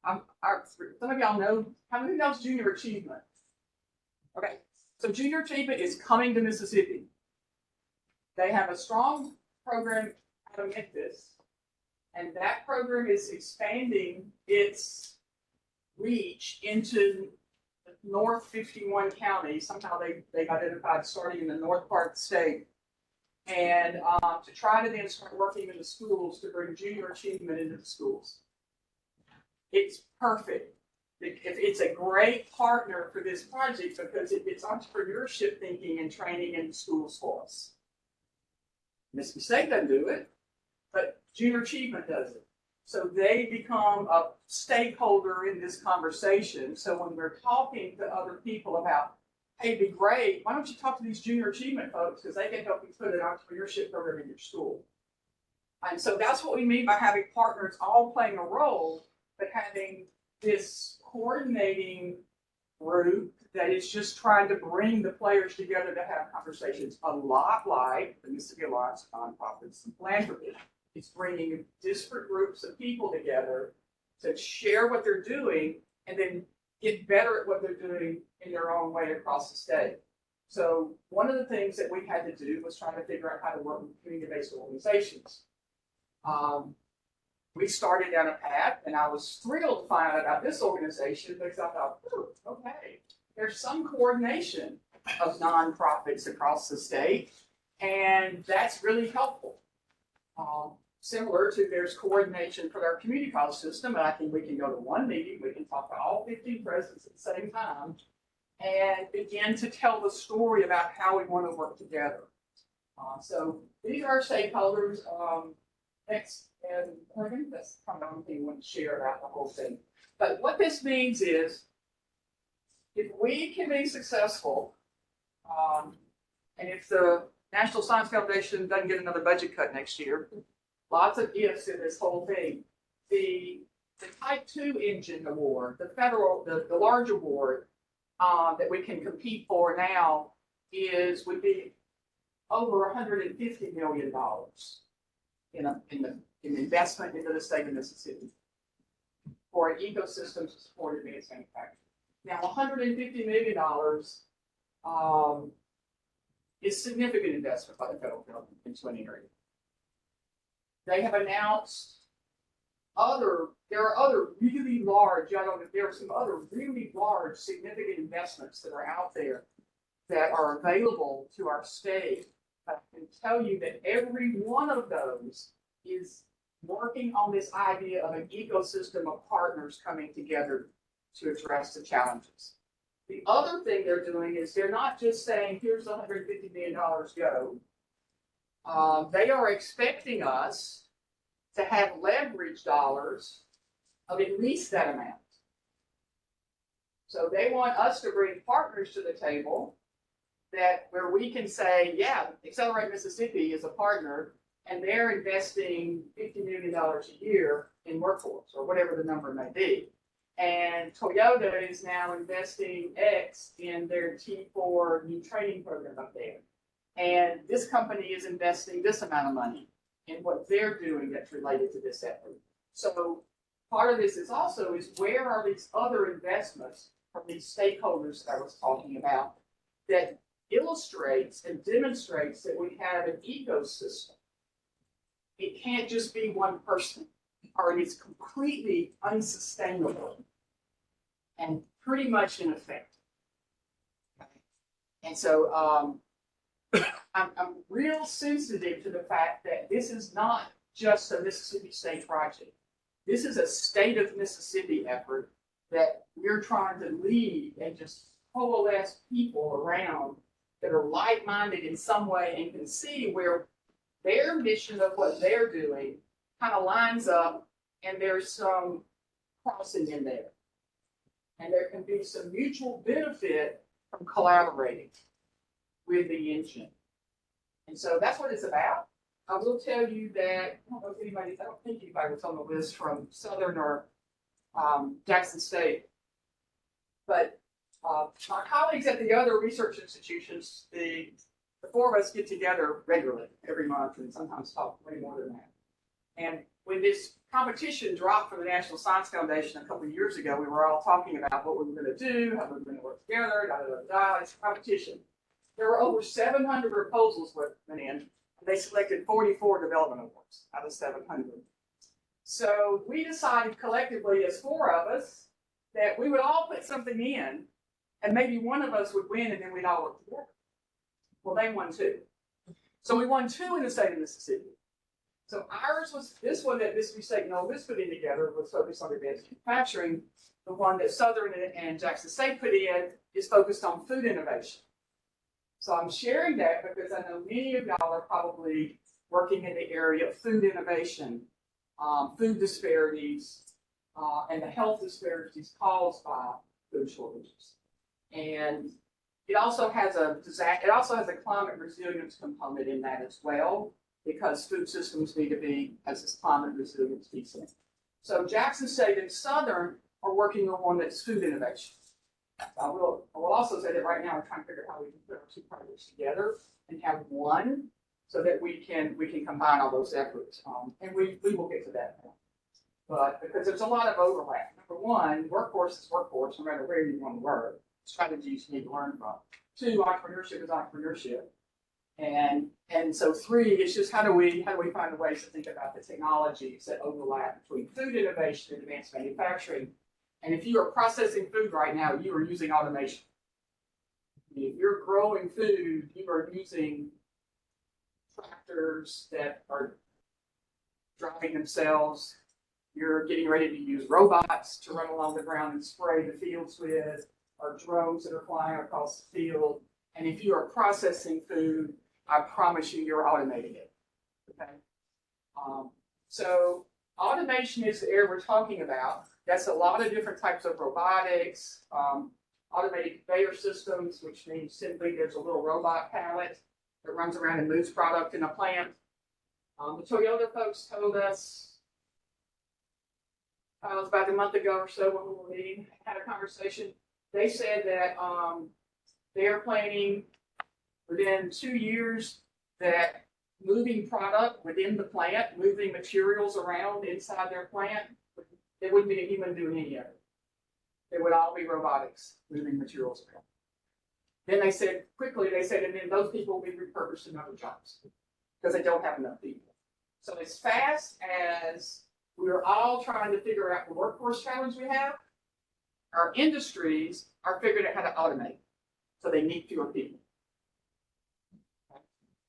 know, how many of y'all's junior achievement? Okay, so junior achievement is coming to Mississippi. They have a strong program out of Memphis, and that program is expanding its reach into the north 51 counties. Somehow they've identified starting in the north part of the state. and to try to then start working in the schools to bring junior achievement into the schools. It's perfect. It's a great partner for this project because it's entrepreneurship thinking and training in the schools for us. Mississippi State doesn't do it, but junior achievement does it. So they become a stakeholder in this conversation. So when we're talking to other people about, hey, it'd be great, why don't you talk to these junior achievement folks because they can help you put an entrepreneurship program in your school. And so that's what we mean by having partners all playing a role, but having this coordinating group that is just trying to bring the players together to have conversations, a lot like the Mississippi Alliance of Nonprofits and Philanthropy. It's bringing disparate groups of people together to share what they're doing and then get better at what they're doing in their own way across the state. So one of the things that we had to do was try to figure out how to work with community-based organizations. We started down a path, and I was thrilled to find out about this organization because I thought, okay, there's some coordination of nonprofits across the state, and that's really helpful. Similar to there's coordination for our community college system, and I think we can go to one meeting, we can talk to all 15 presidents at the same time, and begin to tell the story about how we want to work together. So these are our stakeholders. Next, and I think that's kind of the only thing we want to share about the whole thing. But what this means is, if we can be successful, and if the National Science Foundation doesn't get another budget cut next year, lots of ifs in this whole thing. The Type 2 engine award, the federal, the large award that we can compete for now would be over $150 million in investment into the state of Mississippi for an ecosystem to support advanced manufacturing. Now, $150 million is significant investment by the federal government into an area. They have announced there are other really large, there are some other really large significant investments that are out there that are available to our state. I can tell you that every one of those is working on this idea of an ecosystem of partners coming together to address the challenges. The other thing they're doing is they're not just saying, here's $150 million, go. They are expecting us to have leverage dollars of at least that amount. So they want us to bring partners to the table where we can say, yeah, Accelerate Mississippi is a partner, and they're investing $50 million a year in workforce, or whatever the number may be. And Toyota is now investing X in their T4 new training program up there. And this company is investing this amount of money in what they're doing that's related to this effort. So part of this is where are these other investments from these stakeholders that I was talking about that illustrates and demonstrates that we have an ecosystem. It can't just be one person, or it is completely unsustainable and pretty much ineffective. And so I'm real sensitive to the fact that this is not just a Mississippi State project. This is a state of Mississippi effort that we're trying to lead and just coalesce people around that are like-minded in some way and can see where their mission of what they're doing kind of lines up, and there's some crossing in there. And there can be some mutual benefit from collaborating with the engine. And so that's what it's about. I will tell you that, I don't think anybody was on the list from Southern or Jackson State, but my colleagues at the other research institutions, the four of us get together regularly every month and sometimes talk way more than that. And when this competition dropped from the National Science Foundation a couple of years ago, we were all talking about what we were going to do, how we were going to work together, It's a competition. There were over 700 proposals went in, and they selected 44 development awards out of 700. So we decided collectively as four of us that we would all put something in, and maybe one of us would win, and then we'd all work together. Well, they won too. So we won 2 in the state of Mississippi. So ours was, this one that Mississippi State and Ole Miss put in together was focused on advanced manufacturing. The one that Southern and Jackson State put in is focused on food innovation. So I'm sharing that because I know many of y'all are probably working in the area of food innovation, food disparities, and the health disparities caused by food shortages. And it also has a climate resilience component in that as well, because food systems need to be as this climate resilience piece in. So Jackson State and Southern are working on one that's food innovation. I will also say that right now we're trying to figure out how we can put our 2 projects together and have one so that we can combine all those efforts. And we will get to that now. But because there's a lot of overlap. Number 1, workforce is workforce, no matter where you want to work. Strategies you need to learn from. 2, entrepreneurship is entrepreneurship. And so 3, it's just how do we find ways to think about the technologies that overlap between food innovation and advanced manufacturing. And if you are processing food right now, you are using automation. If you're growing food, you are using tractors that are driving themselves. You're getting ready to use robots to run along the ground and spray the fields with, or drones that are flying across the field. And if you are processing food, I promise you, you're automating it. Okay. So automation is the area we're talking about. That's a lot of different types of robotics, automated conveyor systems, which means simply there's a little robot pallet that runs around and moves product in a plant. The Toyota folks told us, it was about a month ago or so when we were meeting, had a conversation. They said that they're planning within 2 years that moving product within the plant, moving materials around inside their plant, there wouldn't be a human doing any of it. It would all be robotics moving materials around. Then they said, and then those people will be repurposed in other jobs because they don't have enough people. So as fast as we're all trying to figure out the workforce challenge we have, our industries are figuring out how to automate. So they need fewer people.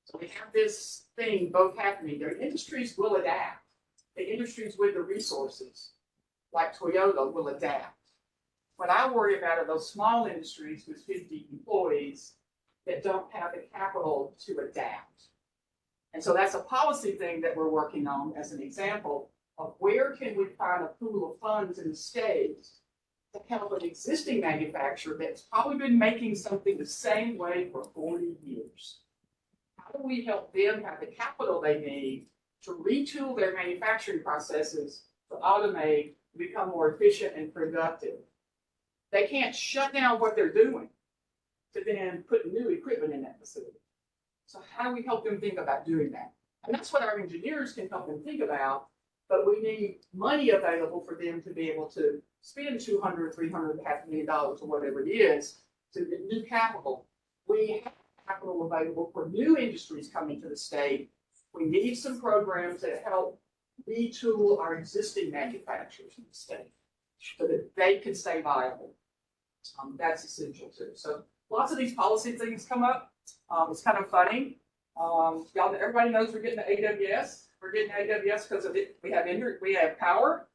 So we have this thing both happening. The industries will adapt. The industries with the resources, like Toyota, will adapt. What I worry about are those small industries with 50 employees that don't have the capital to adapt. And so that's a policy thing that we're working on as an example of where can we find a pool of funds in the state to help an existing manufacturer that's probably been making something the same way for 40 years. How do we help them have the capital they need to retool their manufacturing processes, to automate, to become more efficient and productive? They can't shut down what they're doing to then put new equipment in that facility. So how do we help them think about doing that? And that's what our engineers can help them think about, but we need money available for them to be able to spend $200, $300, $500 million or whatever it is to get new capital. We have capital available for new industries coming to the state. We need some programs that help retool our existing manufacturers in the state so that they can stay viable. That's essential too. So lots of these policy things come up. It's kind of funny. Everybody knows we're getting the AWS. We're getting AWS because of it. We have power,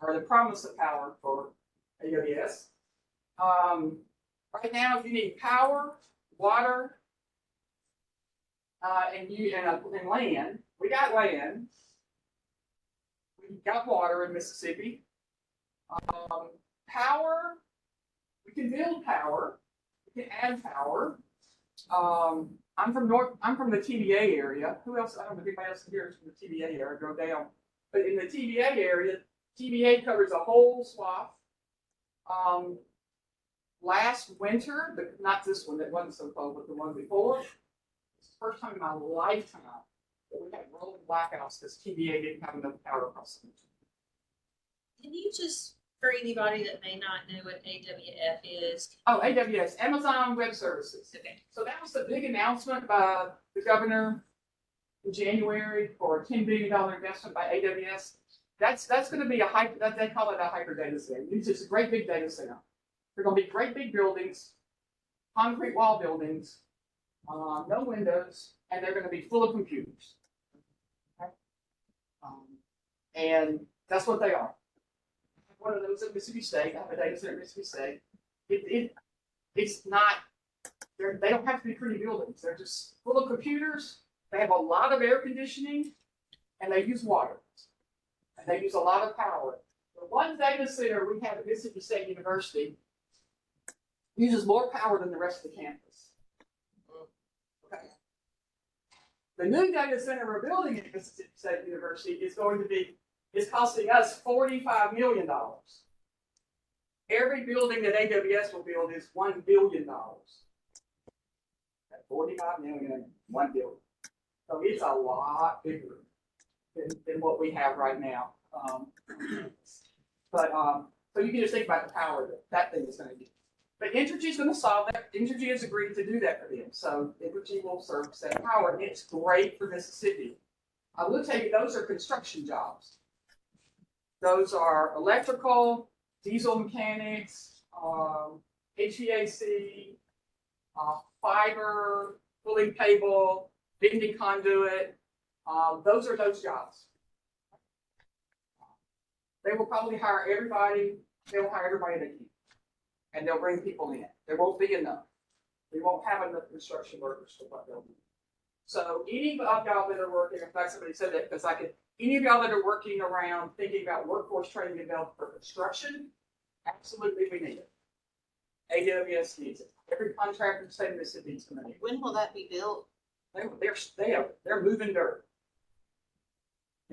or the promise of power for AWS. Right now, if you need power, water, and land, we got land. We got water in Mississippi. Power, we can build power. We can add power. I'm from the TVA area. Who else? I don't know if anybody else here is from the TVA area. Go down. But in the TVA area, TVA covers a whole swath. Last winter, not this one that wasn't so cold, but the one before, it's the first time in my lifetime that we had rolling blackouts because TVA didn't have enough power across the country. Can you just, for anybody that may not know what AWF is? Oh, AWS, Amazon Web Services. Okay. So that was the big announcement by the governor in January for a $10 billion investment by AWS. That's going to be they call it a hyper data center. It's just a great big data center. They're going to be great big buildings, concrete wall buildings, no windows, and they're gonna be full of computers. Okay? And that's what they are. One of those at Mississippi State, I have a data center at Mississippi State. It's not, they don't have to be pretty buildings. They're just full of computers. They have a lot of air conditioning, and they use water. And they use a lot of power. The one data center we have at Mississippi State University uses more power than the rest of the campus. Okay. The new data center we're building at Mississippi State University is costing us $45 million. Every building that AWS will build is $1 billion. At 45 million and 1 billion. So it's a lot bigger than what we have right now. So you can just think about the power that thing is going to get. But Entergy is going to solve that. Entergy has agreed to do that for them. So Entergy will service that power, and it's great for Mississippi. I will tell you, those are construction jobs. Those are electrical, diesel mechanics, HVAC, fiber, pulling cable, bending conduit. Those are those jobs. They will probably hire everybody. They will hire everybody they can. And they'll bring people in. There won't be enough. We won't have enough construction workers for what they'll do. So any of y'all that are working, in fact, somebody said that because any of y'all that are working around thinking about workforce training and development for construction, absolutely we need it. AWS needs it. Every contractor in the state of Mississippi is going to need it. When will that be built? They're moving dirt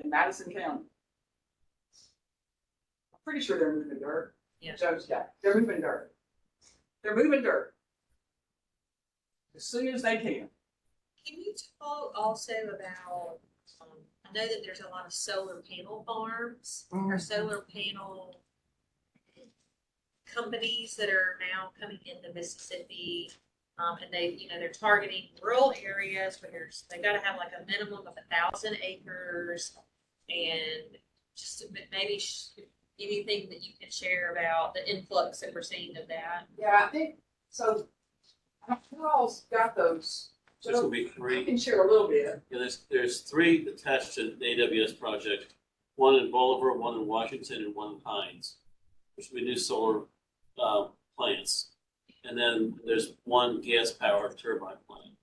in Madison County. I'm pretty sure they're moving dirt. Yeah. Joe's got it. They're moving dirt. They're moving dirt as soon as they can. Can you talk also about, I know that there's a lot of solar panel farms or solar panel companies that are now coming into Mississippi. And they're targeting rural areas where they got to have like a minimum of 1,000 acres, and just maybe anything that you can share about the influx that we're seeing of that. Yeah, I think so. Who else got those? There's gonna be I three. can share a little bit. Yeah, there's three attached to the AWS project. One in Bolivar, one in Washington, and one in Pines, which will be new solar plants. And then there's one gas-powered turbine plant.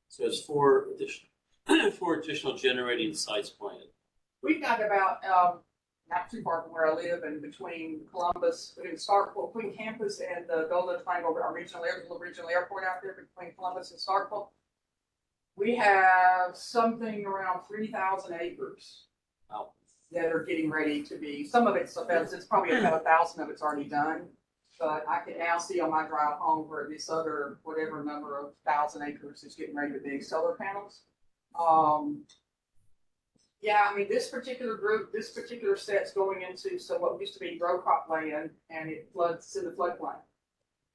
So there's four additional generating sites planned. We've got about not too far from where I live, and between Columbus, between campus and the Golden Triangle, our regional airport out there between Columbus and Starkville, we have something around 3,000 acres that are getting ready to be. Some of it's probably about 1,000 of it's already done. But I can now see on my drive home where this other, whatever number of 1,000 acres is getting ready to be solar panels. Yeah, I mean, this particular set's going into what used to be row crop land, and it floods in the floodplain.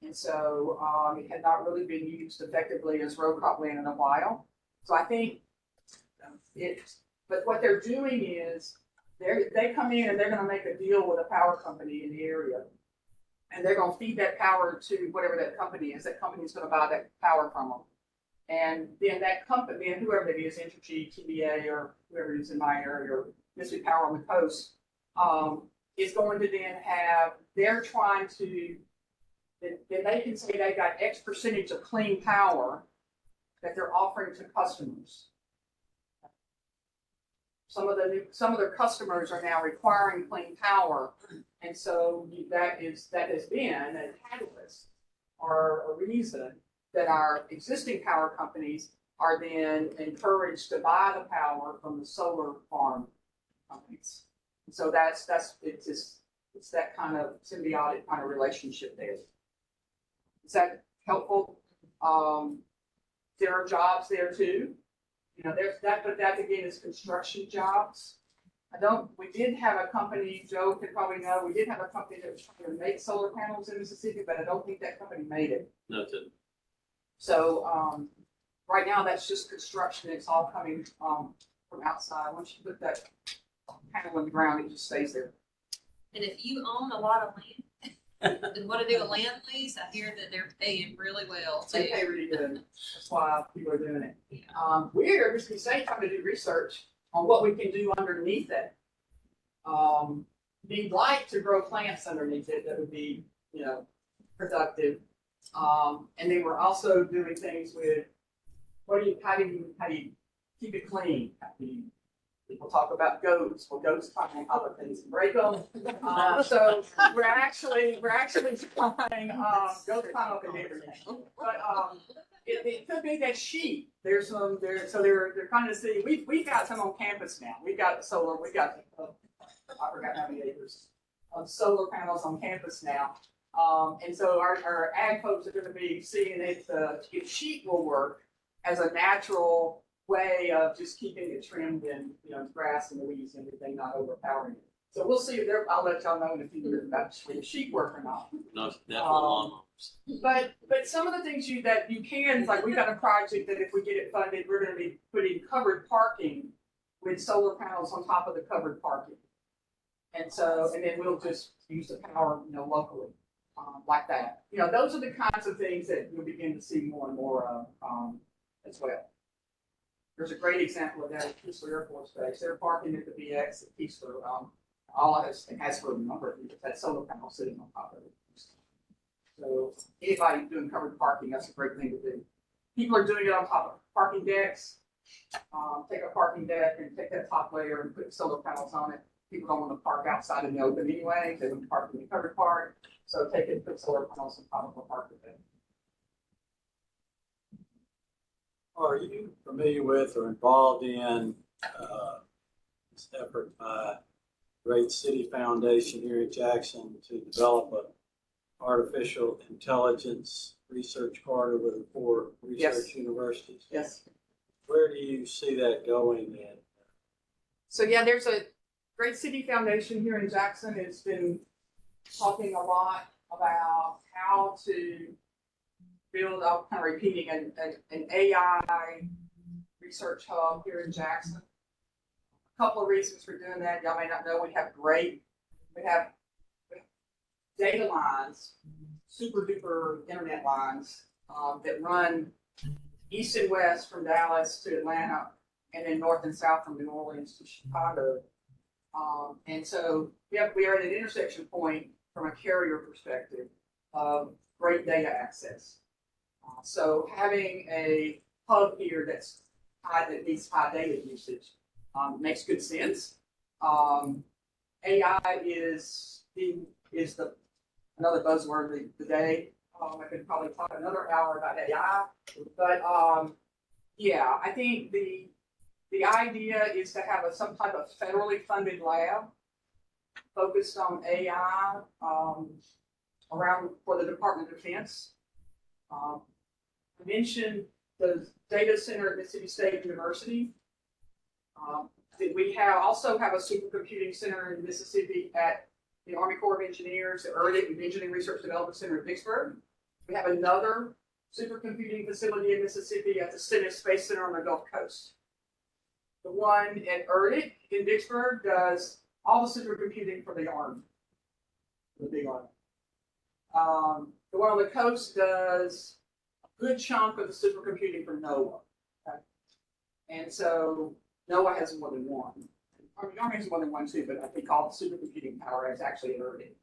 And so it had not really been used effectively as row crop land in a while. So I think but what they're doing is they come in and they're going to make a deal with a power company in the area. And they're going to feed that power to whatever that company is. That company is going to buy that power from them. And then that company, and whoever it is, Entergy, TVA, or whoever it is in my area, or Mississippi Power on the coast, is going to then they're trying to, then they can say they got X percentage of clean power that they're offering to customers. Some of their customers are now requiring clean power, and so that has been a catalyst or a reason that our existing power companies are then encouraged to buy the power from the solar farm companies. And so it's that kind of symbiotic kind of relationship there. Is that helpful? There are jobs there too. There's that, but that again is construction jobs. We did have a company, Joe could probably know, we did have a company that was trying to make solar panels in Mississippi, but I don't think that company made it. No, it didn't. So right now that's just construction. It's all coming from outside. Once you put that panel in the ground, it just stays there. And if you own a lot of land, And want to do a land lease? I hear that they're paying really well They too. pay really good. That's why people are doing it. Yeah. We're at Risky State trying to do research on what we can do underneath it. We'd like to grow plants underneath it that would be, productive. And then we're also doing things with how do you keep it clean? People talk about goats. Well, goats climb other things and break them. So we're actually trying goats climb up in everything. But it could be that sheep. There's some there, so they're kind of see. We've got some on campus now. We've got solar. We got I forgot how many acres of solar panels on campus now. And so our ag folks are going to be seeing if sheep will work as a natural way of just keeping it trimmed and, grass and the weeds and everything not overpowering it. So we'll see if I'll let y'all know in a few years about if sheep work or not. No, definitely lawnmowers. But some of the things that you can, like we've got a project that if we get it funded, we're going to be putting covered parking with solar panels on top of the covered parking. And then we'll just use the power, locally, like that. Those are the kinds of things that you'll begin to see more and more of as well. There's a great example of that at Keesler Air Force Base. They're parking at the BX at Keesler. All it has for a number of years. That solar panel sitting on top of it. So anybody doing covered parking, that's a great thing to do. People are doing it on top of parking decks. Take a parking deck and take that top layer and put solar panels on it. People don't want to park outside in the open anyway. They want to park in the covered part. So take it and put solar panels on top of a parking deck. Are you familiar with or involved in this effort by Great City Foundation here in Jackson to develop a artificial intelligence research corridor with the 4 research universities? Yes. Where do you see that going then? So yeah, there's a Great City Foundation here in Jackson. It's been talking a lot about how to build, I'm kind of repeating, an AI research hub here in Jackson. A couple of reasons for doing that. Y'all may not know, we have data lines, super duper internet lines that run east and west from Dallas to Atlanta, and then north and south from New Orleans to Chicago. And so we are at an intersection point from a carrier perspective of great data access. So having a hub here that needs high data usage makes good sense. AI is another buzzword of the day. I could probably talk another hour about AI, but yeah, I think the idea is to have some type of federally funded lab focused on AI around for the Department of Defense. I mentioned the data center at Mississippi State University. We also have a supercomputing center in Mississippi at the Army Corps of Engineers, the ERDIC, Engineering Research Development Center in Vicksburg. We have another supercomputing facility in Mississippi at the Stennis Space Center on the Gulf Coast. The one at ERDIC in Vicksburg does all the supercomputing for the Army, the big Army. The one on the coast does a good chunk of the supercomputing for NOAA. Okay? And so NOAA has more than one. The Army has more than one too, but I think all the supercomputing power is actually at ERDIC.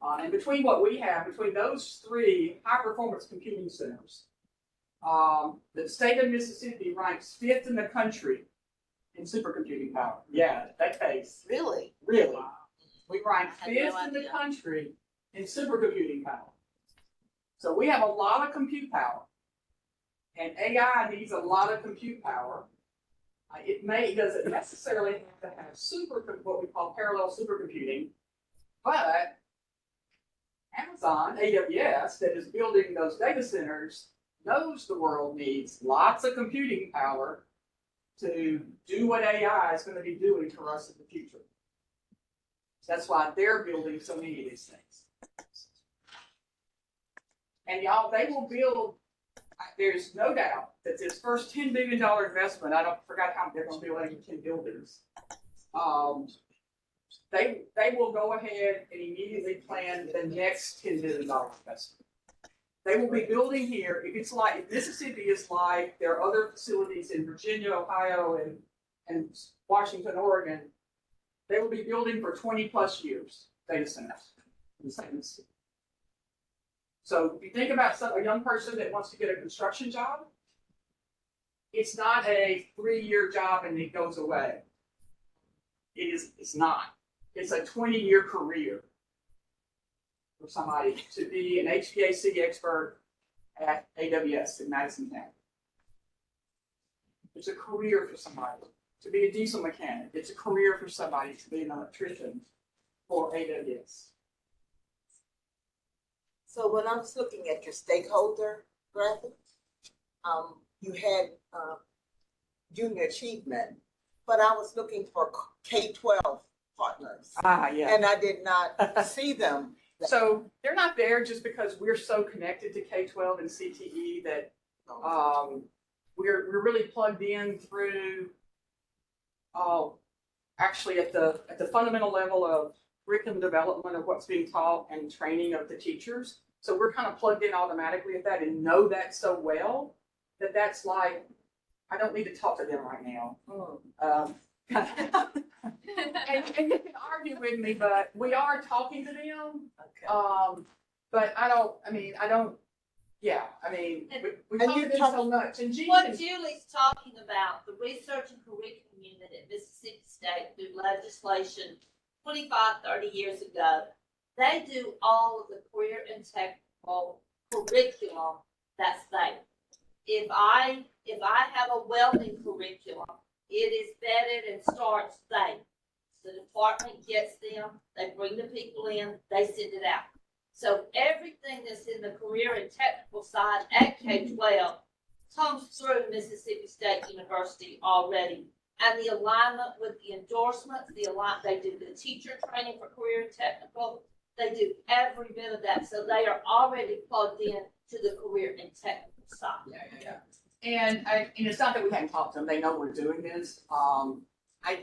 And between what we have, between those 3 high-performance computing centers, the state of Mississippi ranks 5th in the country in supercomputing power. Yeah, that case. Really? Really. We rank I had no 5th in the idea. country in supercomputing power. So we have a lot of compute power. And AI needs a lot of compute power. It doesn't necessarily have to have what we call parallel supercomputing, but Amazon, AWS, that is building those data centers, knows the world needs lots of computing power to do what AI is going to be doing for us in the future. That's why they're building so many of these things. And y'all, they will build, there's no doubt that this first $10 billion investment, forgot how they're going to build 10 buildings. they will go ahead and immediately plan the next $10 million investment. They will be building here, if Mississippi is like there are other facilities in Virginia, Ohio, and Washington, Oregon, they will be building for 20+ years, data centers in the same city. So if you think about a young person that wants to get a construction job, it's not a 3-year job and it goes away. It's not. It's a 20-year career for somebody to be an HVAC expert at AWS in Madison County. It's a career for somebody to be a diesel mechanic. It's a career for somebody to be an electrician for AWS. So when I was looking at your stakeholder graphic, you had junior achievement, but I was looking for K-12 partners. Yeah. And I did not see them. So they're not there just because we're so connected to K-12 and CTE that we're really plugged in through actually at the fundamental level of curriculum development of what's being taught and training of the teachers. So we're kind of plugged in automatically at that and know that so well that that's like, I don't need to talk to them right now. And you can argue with me, but we are talking to them. Okay. But we talk to them so much. And What Julie's talking about, the research and curriculum unit at Mississippi State through legislation 25, 30 years ago, they do all of the career and technical curriculum that's there. If I have a welding curriculum, it is vetted and starts there. The department gets them, they bring the people in, they send it out. So everything that's in the career and technical side at K-12 comes through Mississippi State University already. And the alignment with the endorsements, they do the teacher training for career and technical, they do every bit of that. So they are already plugged in to the career and technical side. Yeah. And it's not that we haven't talked to them, they know we're doing this. I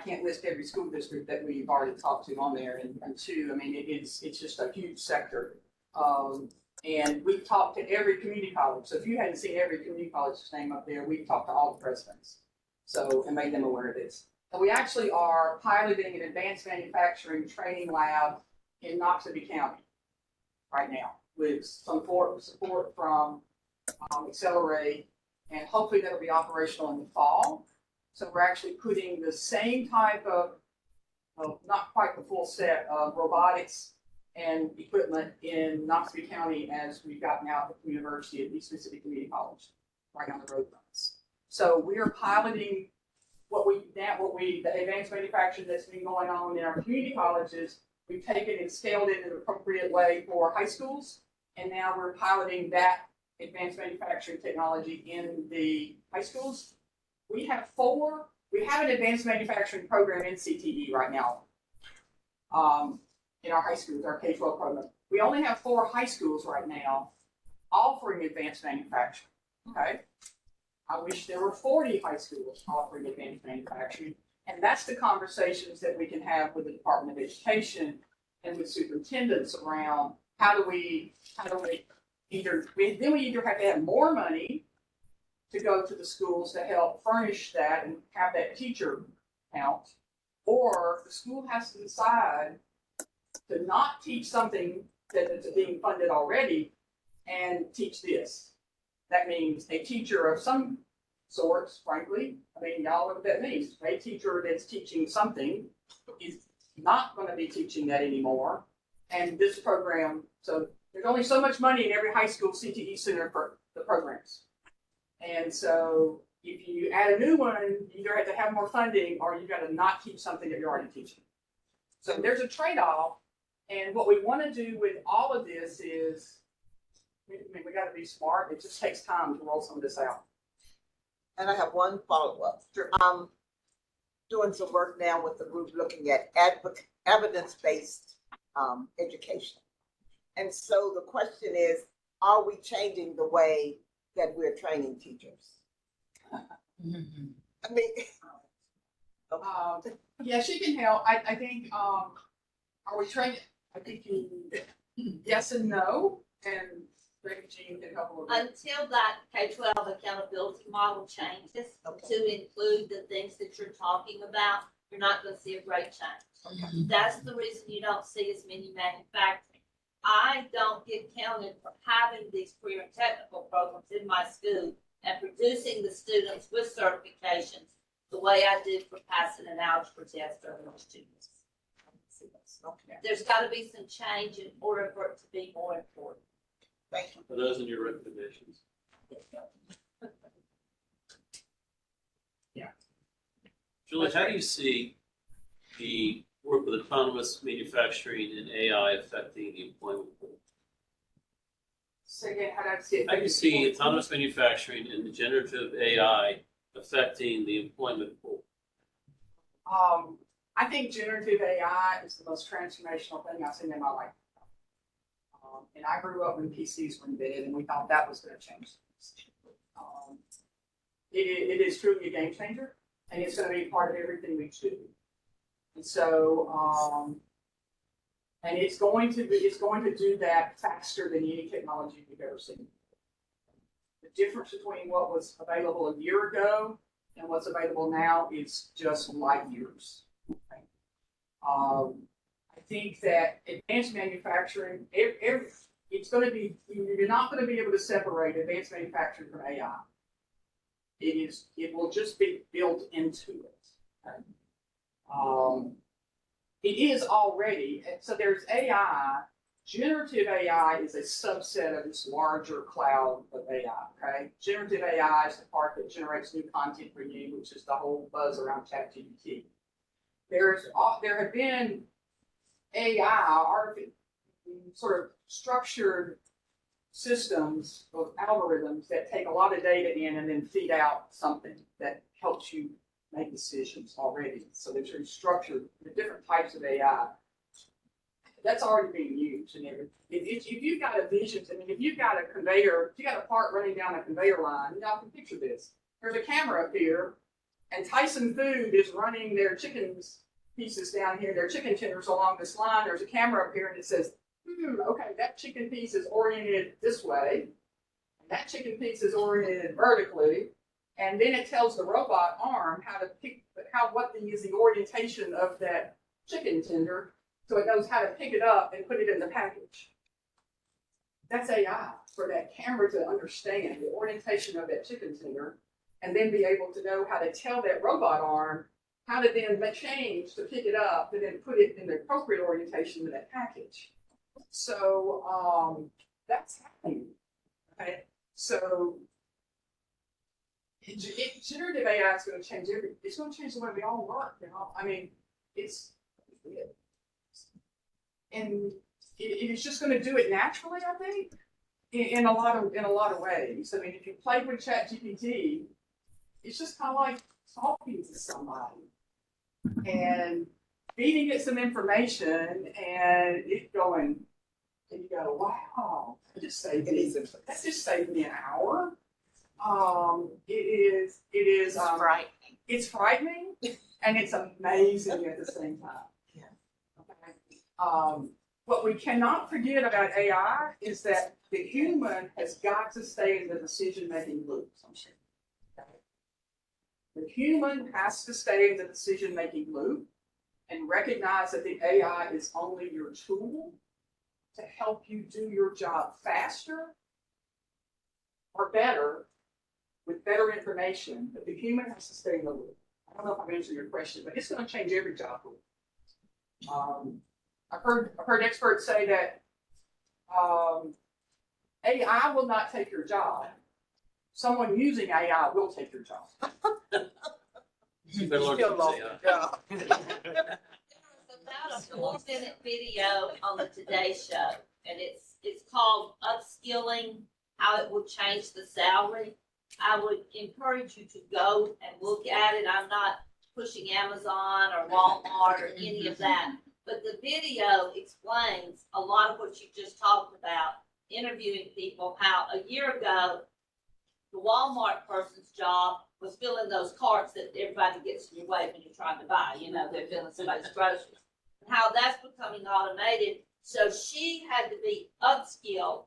can't list every school district that we've already talked to on there, and two, I mean, it's just a huge sector. And we've talked to every community college. So if you hadn't seen every community college's name up there, we've talked to all the presidents. So, and made them aware of this. And we actually are piloting an advanced manufacturing training lab in Knoxville County right now with some support from Accelerate, and hopefully that'll be operational in the fall. So we're actually putting the same type of, well, not quite the full set of robotics and equipment in Knoxville County as we've gotten out at the University of East Mississippi Community College, right down the road from us. So we are piloting the advanced manufacturing that's been going on in our community colleges. We've taken and scaled it in an appropriate way for high schools, and now we're piloting that advanced manufacturing technology in the high schools. We have an advanced manufacturing program in CTE right now in our high schools, our K-12 program. We only have 4 high schools right now offering advanced manufacturing, okay? I wish there were 40 high schools offering advanced manufacturing, and that's the conversations that we can have with the Department of Education and with superintendents around how do we either have to have more money to go to the schools to help furnish that and have that teacher count, or the school has to decide to not teach something that is being funded already and teach this. That means a teacher of some sorts, frankly. I mean, y'all know what that means. A teacher that's teaching something is not going to be teaching that anymore. And this program, so there's only so much money in every high school CTE center for the programs. And so if you add a new one, you either have to have more funding or you got to not teach something that you're already teaching. So there's a trade-off. And what we want to do with all of this is, we got to be smart. It just takes time to roll some of this out. And I have one follow-up. Sure. Doing some work now with the group looking at evidence-based education. And so the question is, are we changing the way that we're training teachers? I mean, Yeah, she can help. I think, are we training? I think you, yes and no, and Greg Jean can help a little bit. Until that K-12 accountability model changes to include the things that you're talking about, you're not gonna see a great change. That's the reason you don't see as many manufacturing. I don't get counted for having these career and technical programs in my school and producing the students with certifications the way I did for passing an algebra test over those students. Okay. There's gotta be some change in order for it to be more important. Thank you. Are those in your recommendations? Yeah. Julie, how do you see the work with autonomous manufacturing and AI affecting the employment pool? So again, how do I see it? How do you see autonomous manufacturing and generative AI affecting the employment pool? I think generative AI is the most transformational thing I've seen in my life. And I grew up when PCs were invented, and we thought that was going to change things. It is truly a game changer, and it's going to be part of everything we do. And so, and it's going to do that faster than any technology we've ever seen. The difference between what was available a year ago and what's available now is just light years. Okay? I think that advanced manufacturing, it's going to be, you're not going to be able to separate advanced manufacturing from AI. It will just be built into it. Okay? It is already, so there's AI. Generative AI is a subset of this larger cloud of AI, okay? Generative AI is the part that generates new content for you, which is the whole buzz around ChatGPT. There have been AI, sort of structured systems of algorithms that take a lot of data in and then feed out something that helps you make decisions already. So they're sort of structured, the different types of AI. That's already being used. And if you've got a vision, I mean, if you've got a conveyor, if you got a part running down a conveyor line, y'all can picture this. There's a camera up here, and Tyson Food is running their chicken pieces down here, their chicken tenders along this line. There's a camera up here, and it says, okay, that chicken piece is oriented this way, and that chicken piece is oriented vertically, and then it tells the robot arm how to pick, what is the orientation of that chicken tender, so it knows how to pick it up and put it in the package. That's AI, for that camera to understand the orientation of that chicken tender, and then be able to know how to tell that robot arm how to then change to pick it up and then put it in the appropriate orientation in that package. So that's happening. Okay, so generative AI is going to change everything. It's going to change the way we all work. You know, I mean, and it is just going to do it naturally. I think in a lot of ways. I mean, if you play with ChatGPT, it's just kind of like talking to somebody and feeding it some information and it going, and you go, wow, that just saved me an hour. It is frightening. It's frightening and it's amazing at the same time. Yeah. Okay. What we cannot forget about AI is that the human has got to stay in the decision-making loop. Okay. The human has to stay in the decision-making loop and recognize that the AI is only your tool to help you do your job faster or better with better information, but the human has to stay in the loop. I don't know if I've answered your question, but it's going to change every job. I've heard experts say that AI will not take your job. Someone using AI will take your job. You better learn Still to lost say, the job. There was about a 4-minute video on the Today Show, and it's called Upskilling, How It Will Change the Salary. I would encourage you to go and look at it. I'm not pushing Amazon or Walmart or any of that, but the video explains a lot of what you just talked about, interviewing people, how a year ago, the Walmart person's job was filling those carts that everybody gets in your way when you're trying to buy, they're filling somebody's groceries. And how that's becoming automated, so she had to be upskilled,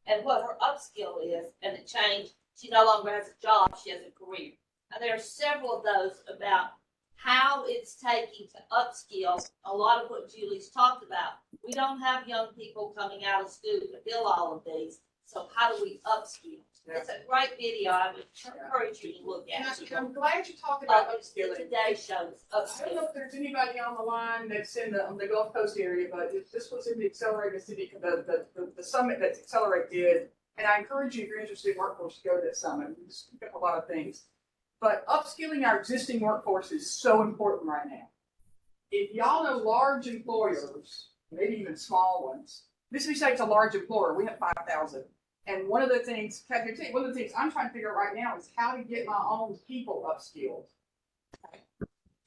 and what her upskill is, and it changed, she no longer has a job, she has a career. And there are several of those about how it's taking to upskill a lot of what Julie's talked about. We don't have young people coming out of school to fill all of these, so how do we upskill? It's a great video. I would encourage you to look at it. I'm glad you talked about The upskilling. Today shows I don't know if there's anybody on the line that's in the Gulf Coast area, but this was in the Accelerate Mississippi, the summit that Accelerate did. And I encourage you, if you're interested in workforce, to go to that summit. We just pick up a lot of things. But upskilling our existing workforce is so important right now. If y'all know large employers, maybe even small ones, Mississippi State's a large employer. We have 5,000. And one of the things, Kathy, one of the things I'm trying to figure out right now is how to get my own people upskilled. Okay?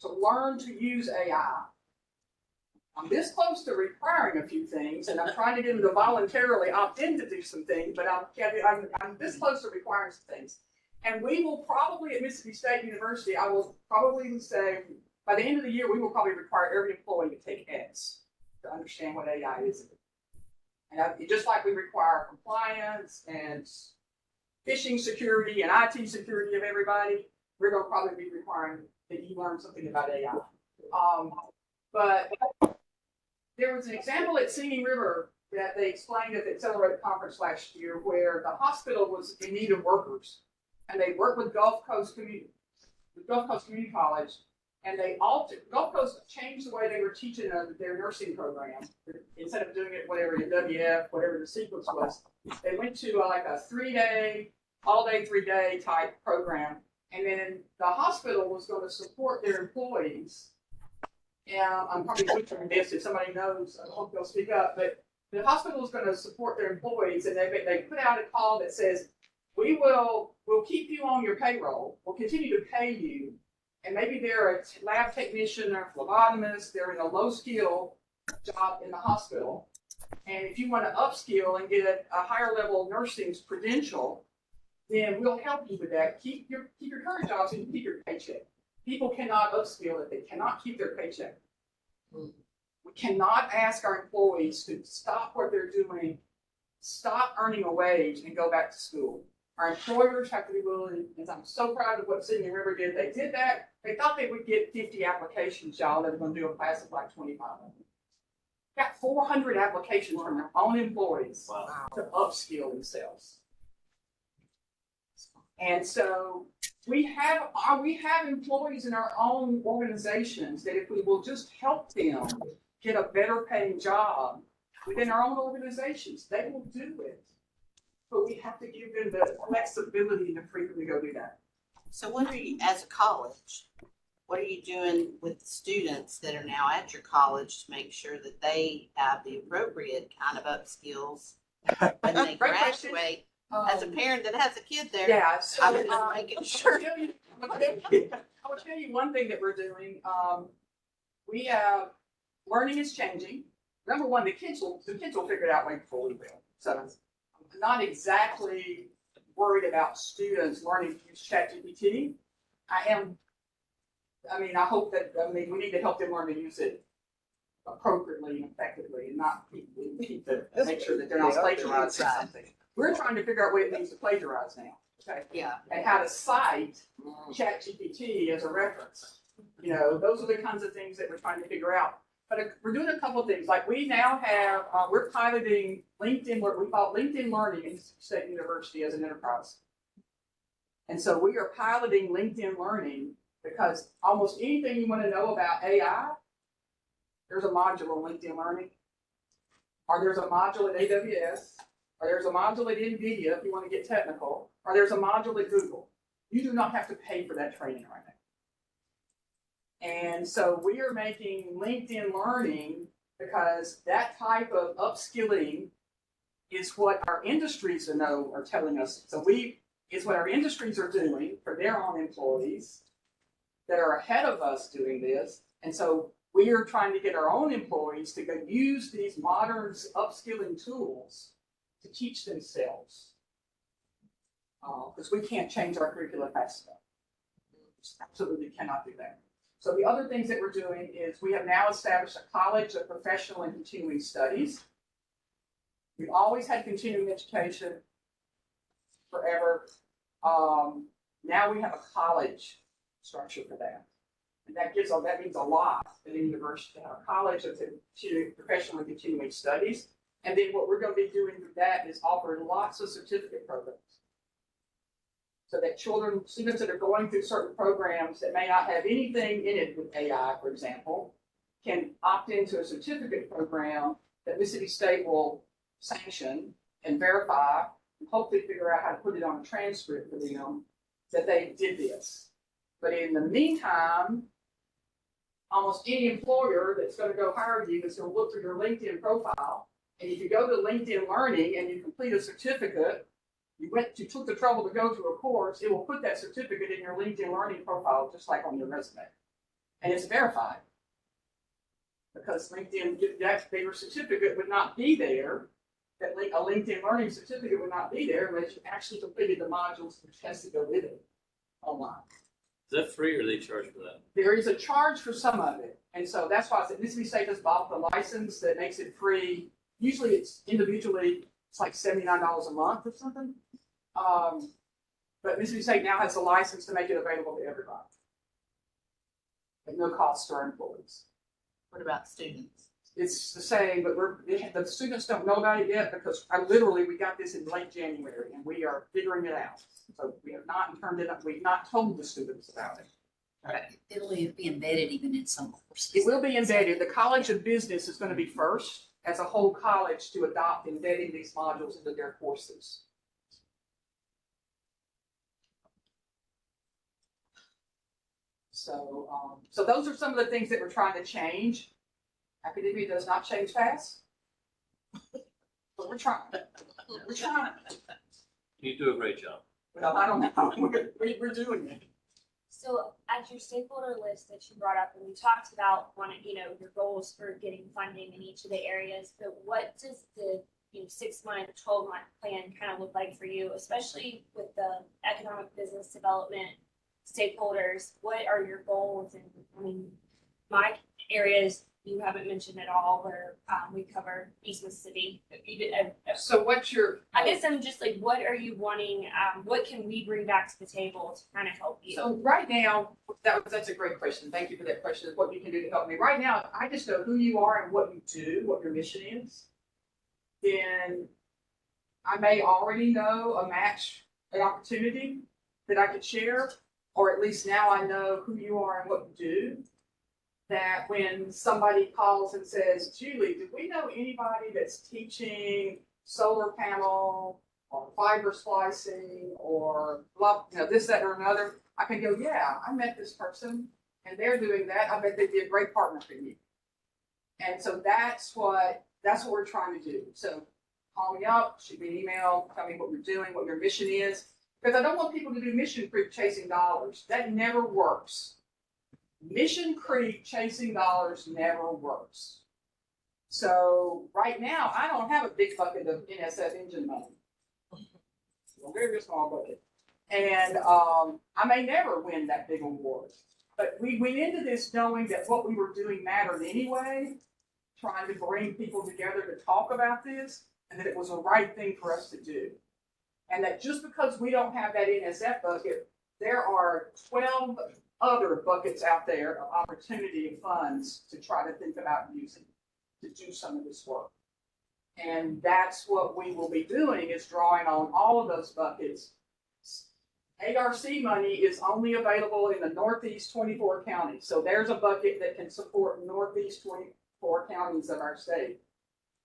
To learn to use AI. I'm this close to requiring a few things, and I'm trying to get them to voluntarily opt in to do some things, but I'm this close to requiring some things. And we will probably, at Mississippi State University, I will probably say, by the end of the year, we will probably require every employee to take X to understand what AI is. And just like we require compliance and phishing security and IT security of everybody, we're going to probably be requiring that you learn something about AI. But there was an example at Singing River that they explained at the Accelerate conference last year where the hospital was in need of workers. And they worked with Gulf Coast Community College, and Gulf Coast changed the way they were teaching their nursing program. Instead of doing it whatever in WF, whatever the sequence was, they went to like a 3-day, all day, 3-day type program. And then the hospital was going to support their employees. And I'm probably butchering this. If somebody knows, I hope they'll speak up. But the hospital is going to support their employees, and they put out a call that says, we'll keep you on your payroll. We'll continue to pay you. And maybe they're a lab technician or phlebotomist. They're in a low skill job in the hospital. And if you want to upskill and get a higher level nursing credential, then we'll help you with that. Keep your current job so you can keep your paycheck. People cannot upskill if they cannot keep their paycheck. We cannot ask our employees to stop what they're doing, stop earning a wage, and go back to school. Our employers have to be willing, and I'm so proud of what Singing River did. They did that. They thought they would get 50 applications, y'all, that were going to do a class of like 25. Got 400 applications from their own employees to upskill themselves. And so we have employees in our own organizations that if we will just help them get a better paying job within our own organizations, they will do it. But we have to give them the flexibility and the freedom to go do that. So what are you, as a college, what are you doing with the students that are now at your college to make sure that they have the appropriate kind of upskills when they graduate? As a parent that has a kid there, yeah, so, I'm just making sure. I will tell you one thing that we're doing. We have learning is changing. Number one, the kids will figure it out way before we will. So I'm not exactly worried about students learning to use ChatGPT. I hope that, we need to help them learn to use it appropriately and effectively and not make sure that they're not plagiarizing something. We're trying to figure out what it means to plagiarize now. Okay. Yeah. And how to cite ChatGPT as a reference. Those are the kinds of things that we're trying to figure out. But we're doing a couple of things. Like we now have, we're piloting LinkedIn, what we call LinkedIn Learning at Mississippi State University as an enterprise. And so we are piloting LinkedIn Learning because almost anything you want to know about AI, there's a module on LinkedIn Learning, or there's a module at AWS, or there's a module at NVIDIA if you want to get technical, or there's a module at Google. You do not have to pay for that training right now. And so we are making LinkedIn Learning because that type of upskilling is what our industries are telling us. So it's what our industries are doing for their own employees that are ahead of us doing this. And so we are trying to get our own employees to go use these modern upskilling tools to teach themselves. Because we can't change our curriculum fast enough. Just absolutely cannot do that. So the other things that we're doing is we have now established a college of professional and continuing studies. We've always had continuing education forever. Now we have a college structure for that. And that means a lot at a university to have a college of professional and continuing studies. And then what we're going to be doing with that is offering lots of certificate programs. So that students that are going through certain programs that may not have anything in it with AI, for example, can opt into a certificate program that Mississippi State will sanction and verify and hopefully figure out how to put it on a transcript for them that they did this. But in the meantime, almost any employer that's going to go hire you is going to look through your LinkedIn profile. And if you go to LinkedIn Learning and you complete a certificate, you took the trouble to go to a course, it will put that certificate in your LinkedIn Learning profile, just like on your resume. And it's verified. Because LinkedIn, that bigger certificate would not be there, that a LinkedIn Learning certificate would not be there unless you actually completed the modules which has to go with it online. Is that free or do they charge for that? There is a charge for some of it. And so that's why I said Mississippi State has bought the license that makes it free. Usually it's individually, it's like $79 a month or something. But Mississippi State now has a license to make it available to everybody at no cost to our employees. What about students? It's the same, but the students don't know about it yet because we got this in late January and we are figuring it out. So we have not turned it up. We've not told the students about it. Okay. It'll be embedded even in some courses. It will be embedded. The College of Business is going to be first as a whole college to adopt embedding these modules into their courses. So those are some of the things that we're trying to change. Academia does not change fast, but we're trying. We're trying. You do a great job. Well, I don't know. We're doing it. So at your stakeholder list that you brought up, and we talked about your goals for getting funding in each of the areas, but what does the 6-month, 12-month plan kind of look like for you, especially with the economic business development stakeholders? What are your goals? And I mean, my areas you haven't mentioned at all, where we cover East Mississippi. So what's your? I guess I'm just like, what are you wanting? What can we bring back to the table to kind of help you? So right now, that's a great question. Thank you for that question. What you can do to help me. Right now, I just know who you are and what you do, what your mission is. Then I may already know an opportunity that I could share, or at least now I know who you are and what you do. That when somebody calls and says, Julie, do we know anybody that's teaching solar panel or fiber splicing or this, that, or another? I can go, yeah, I met this person and they're doing that. I bet they'd be a great partner for you. And so that's what we're trying to do. So call me up, shoot me an email, tell me what you're doing, what your mission is. Because I don't want people to do mission creep chasing dollars. That never works. Mission creep chasing dollars never works. So right now, I don't have a big bucket of NSF engine money. A very small bucket. And I may never win that big award. But we went into this knowing that what we were doing mattered anyway, trying to bring people together to talk about this, and that it was the right thing for us to do. And that just because we don't have that NSF bucket, there are 12 other buckets out there of opportunity and funds to try to think about using to do some of this work. And that's what we will be doing, is drawing on all of those buckets. ARC money is only available in the Northeast 24 counties. So there's a bucket that can support Northeast 24 counties of our state.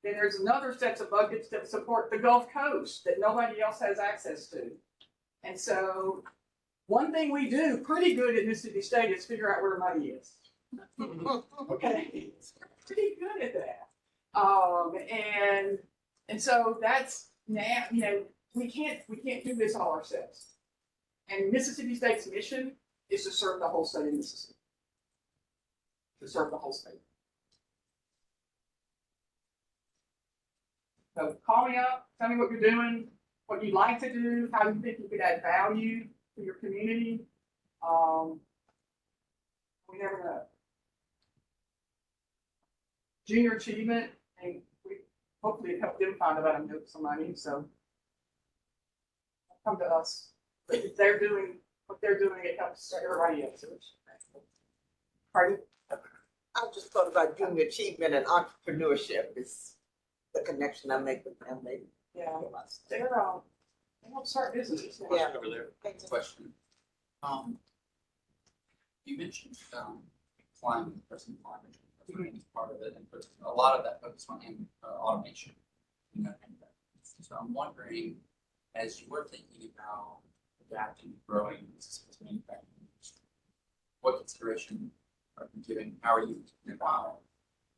Then there's another set of buckets that support the Gulf Coast that nobody else has access to. And so one thing we do pretty good at Mississippi State is figure out where the money is. Okay, pretty good at that. And so that's now, we can't do this all ourselves. And Mississippi State's mission is to serve the whole state of Mississippi. To serve the whole state. So call me up, tell me what you're doing, what you'd like to do, how you think you could add value to your community. We have a junior achievement, and we hopefully help them find about some money, so come to us. But if they're doing what they're doing, it helps everybody else. Pardon? I just thought about junior achievement and entrepreneurship is the connection I make with them. Yeah, they help start businesses. Yeah. Over there, question. You mentioned, climate, personal climate, as part of it, and a lot of that focus on automation. You know, and so I'm wondering, as you were thinking about adapting, growing this manufacturing industry, what consideration are you giving? How are you thinking about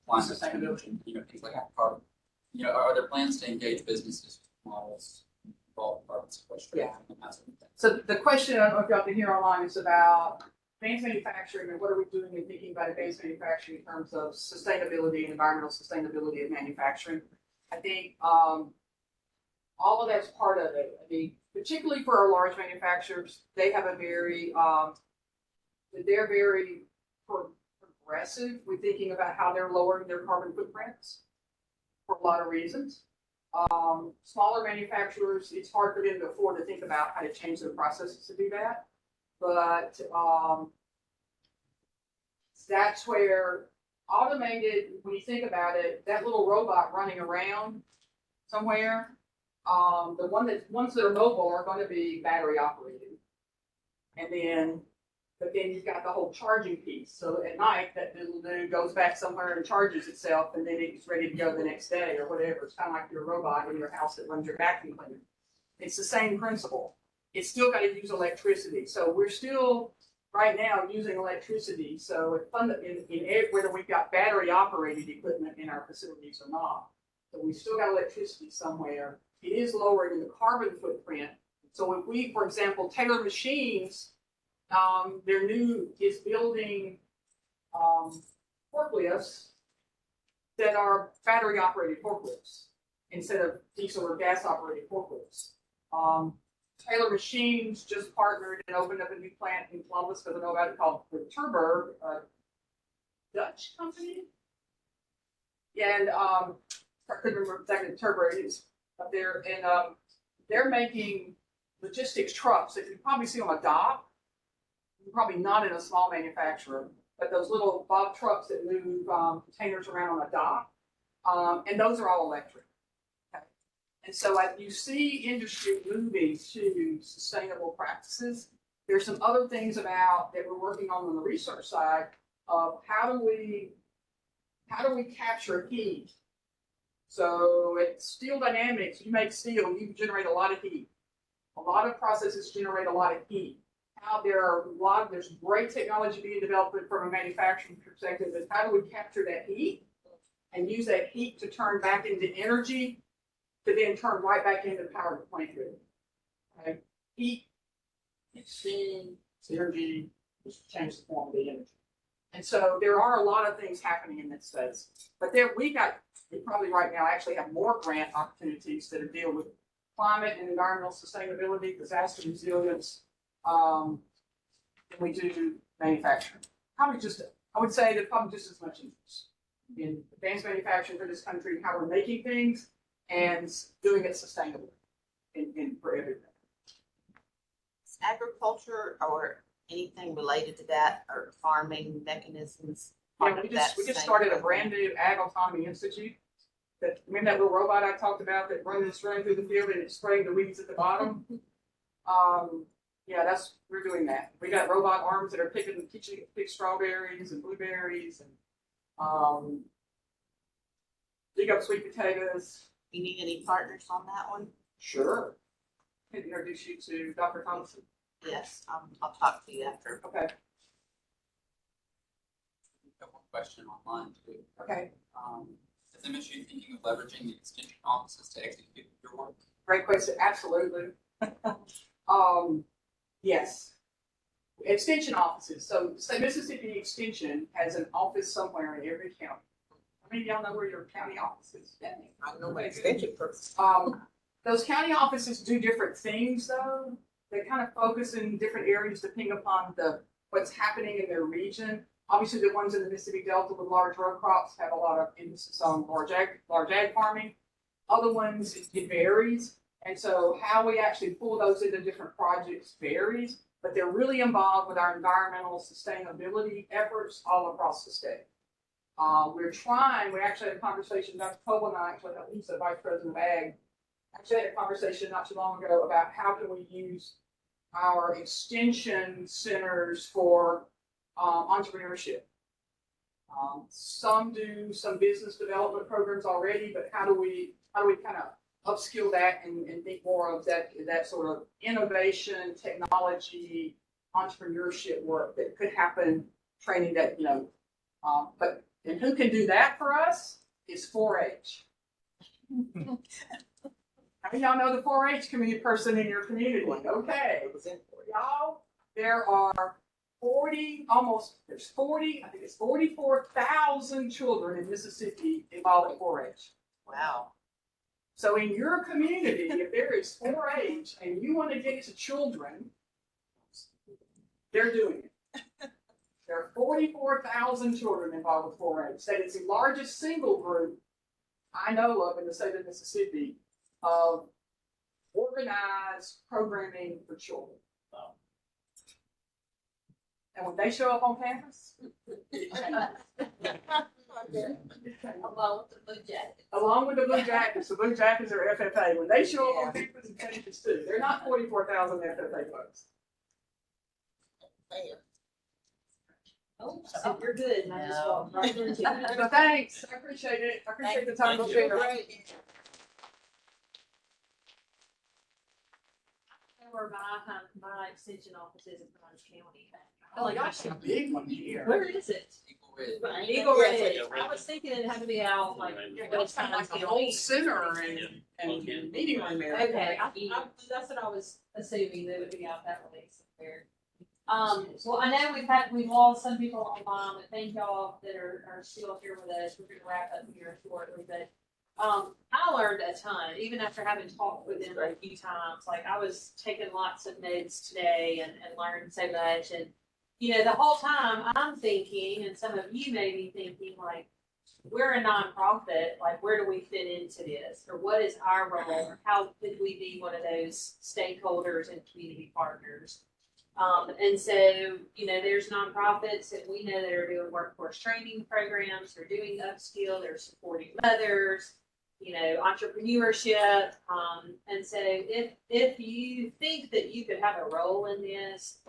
climate sustainability? You know, things like carbon. You know, are there plans to engage businesses models involve carbon sequestration and that sort of thing? So the question, I don't know if y'all can hear online, is about advanced manufacturing and what are we doing in thinking about advanced manufacturing in terms of sustainability and environmental sustainability of manufacturing. I think all of that's part of it. I mean, particularly for our large manufacturers, they have a very, they're very progressive with thinking about how they're lowering their carbon footprints for a lot of reasons. Smaller manufacturers, it's hard for them to afford to think about how to change their processes to do that. But that's where automated, when you think about it, that little robot running around somewhere, the ones that are mobile are going to be battery operated. And then, but then you've got the whole charging piece. So at night, that little dude goes back somewhere and charges itself, and then it's ready to go the next day or whatever. It's kind of like your robot in your house that runs your vacuum cleaner. It's the same principle. It's still got to use electricity. So we're still right now using electricity. So whether we've got battery operated equipment in our facilities or not, so we still got electricity somewhere. It is lowering the carbon footprint. So if we, for example, Taylor Machines, their new is building forklifts that are battery operated forklifts instead of diesel or gas operated forklifts. Taylor Machines just partnered and opened up a new plant in Columbus, because I know about it, called the Turberg, Dutch company. And I couldn't remember exactly the Turberg is up there, and they're making logistics trucks that you probably see on a dock. Probably not in a small manufacturer, but those little bob trucks that move containers around on a dock, and those are all electric. Okay. And so you see industry moving to sustainable practices. There's some other things about that we're working on the research side of how do we capture heat. So at Steel Dynamics, you make steel, you generate a lot of heat. A lot of processes generate a lot of heat. How there's great technology being developed from a manufacturing perspective, is how do we capture that heat and use that heat to turn back into energy to then turn right back into power the plant grid. Okay? Heat, steam, energy, just change the form of the energy. And so there are a lot of things happening in that space. But we probably right now actually have more grant opportunities that deal with climate and environmental sustainability, disaster resilience, than we do manufacturing. I would say there's probably just as much interest in advanced manufacturing for this country, how we're making things and doing it sustainably for everything. Is agriculture or anything related to that, or farming mechanisms? Yeah, we just started a brand new Ag Autonomy Institute. Remember that little robot I talked about that runs through the field and it's spraying the weeds at the bottom? Yeah, we're doing that. We got robot arms that are teaching to pick strawberries and blueberries and dig up sweet potatoes. You need any partners on that one? Sure. I can introduce you to Dr. Thompson. Yes, I'll talk to you after. Okay. Got one question online too. Okay. Is MSU thinking of leveraging the extension offices to execute your work? Great question. Absolutely. Yes. Extension offices. So Mississippi Extension has an office somewhere in every county. How many of y'all know where your county office is? I know my extension person. Those county offices do different things though. they kind of focus in different areas depending upon what's happening in their region. Obviously, the ones in the Mississippi Delta with large row crops have a lot of emphasis on large ag farming. Other ones, it varies. And so how we actually pull those into different projects varies, but they're really involved with our environmental sustainability efforts all across the state. We actually had a conversation, Dr. Coble and I, actually, he's the Vice President of Ag, actually had a conversation not too long ago about how can we use our extension centers for entrepreneurship. Some do some business development programs already, but how do we kind of upskill that and think more of that sort of innovation, technology, entrepreneurship work that could happen, training that, and who can do that for us is 4-H. How many of y'all know the 4-H community person in your community? Okay, y'all, there are 44,000 children in Mississippi involved in 4-H. Wow. So in your community, if there is 4-H and you want to get to children, they're doing it. There are 44,000 children involved with 4-H. That is the largest single group I know of in the state of Mississippi of organized programming for children. And when they show up on campus, Along with the blue jackets. along with the blue jackets are FFA. When they show up on campus, it's campus too. They're not 44,000 FFA folks. Oh, so you're good, and I just walked right into it. So thanks, I appreciate it. I appreciate the time to share. Where my extension office is in Orange County. Oh, gosh, a big one here. Where is it? Eagle Ridge. Eagle Ridge. I was thinking it had to be out like. Yeah, that's kind of like the whole center and meeting room area. Okay, that's what I was assuming, they would be out that way somewhere. Well, I know we've lost some people online, but thank y'all that are still here with us. We're gonna wrap up here shortly, but I learned a ton, even after having talked with them a few times. Like, I was taking lots of notes today and learned so much. And, the whole time I'm thinking, and some of you may be thinking, like, we're a nonprofit, like, where do we fit into this? Or what is our role? Or how could we be one of those stakeholders and community partners? And so, there's nonprofits that we know that are doing workforce training programs, they're doing upskill, they're supporting others, entrepreneurship. And so if you think that you could have a role in this,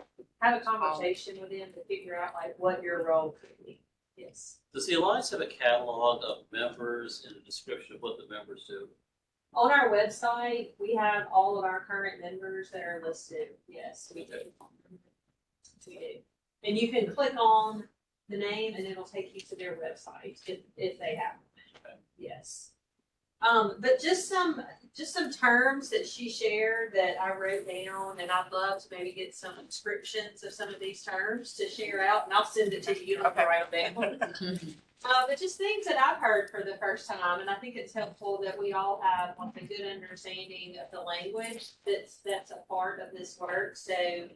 have a conversation with them to figure out like what your role could be. Yes. Does the Alliance have a catalog of members and a description of what the members do? On our website, we have all of our current members that are listed. Yes, we do. We do. And you can click on the name and it'll take you to their website if they have one. Yes. But just some terms that she shared that I wrote down, and I'd love to maybe get some descriptions of some of these terms to share out, and I'll send it to you. You don't have to write them down. But just things that I've heard for the first time, and I think it's helpful that we all have like a good understanding of the language that's a part of this work. So,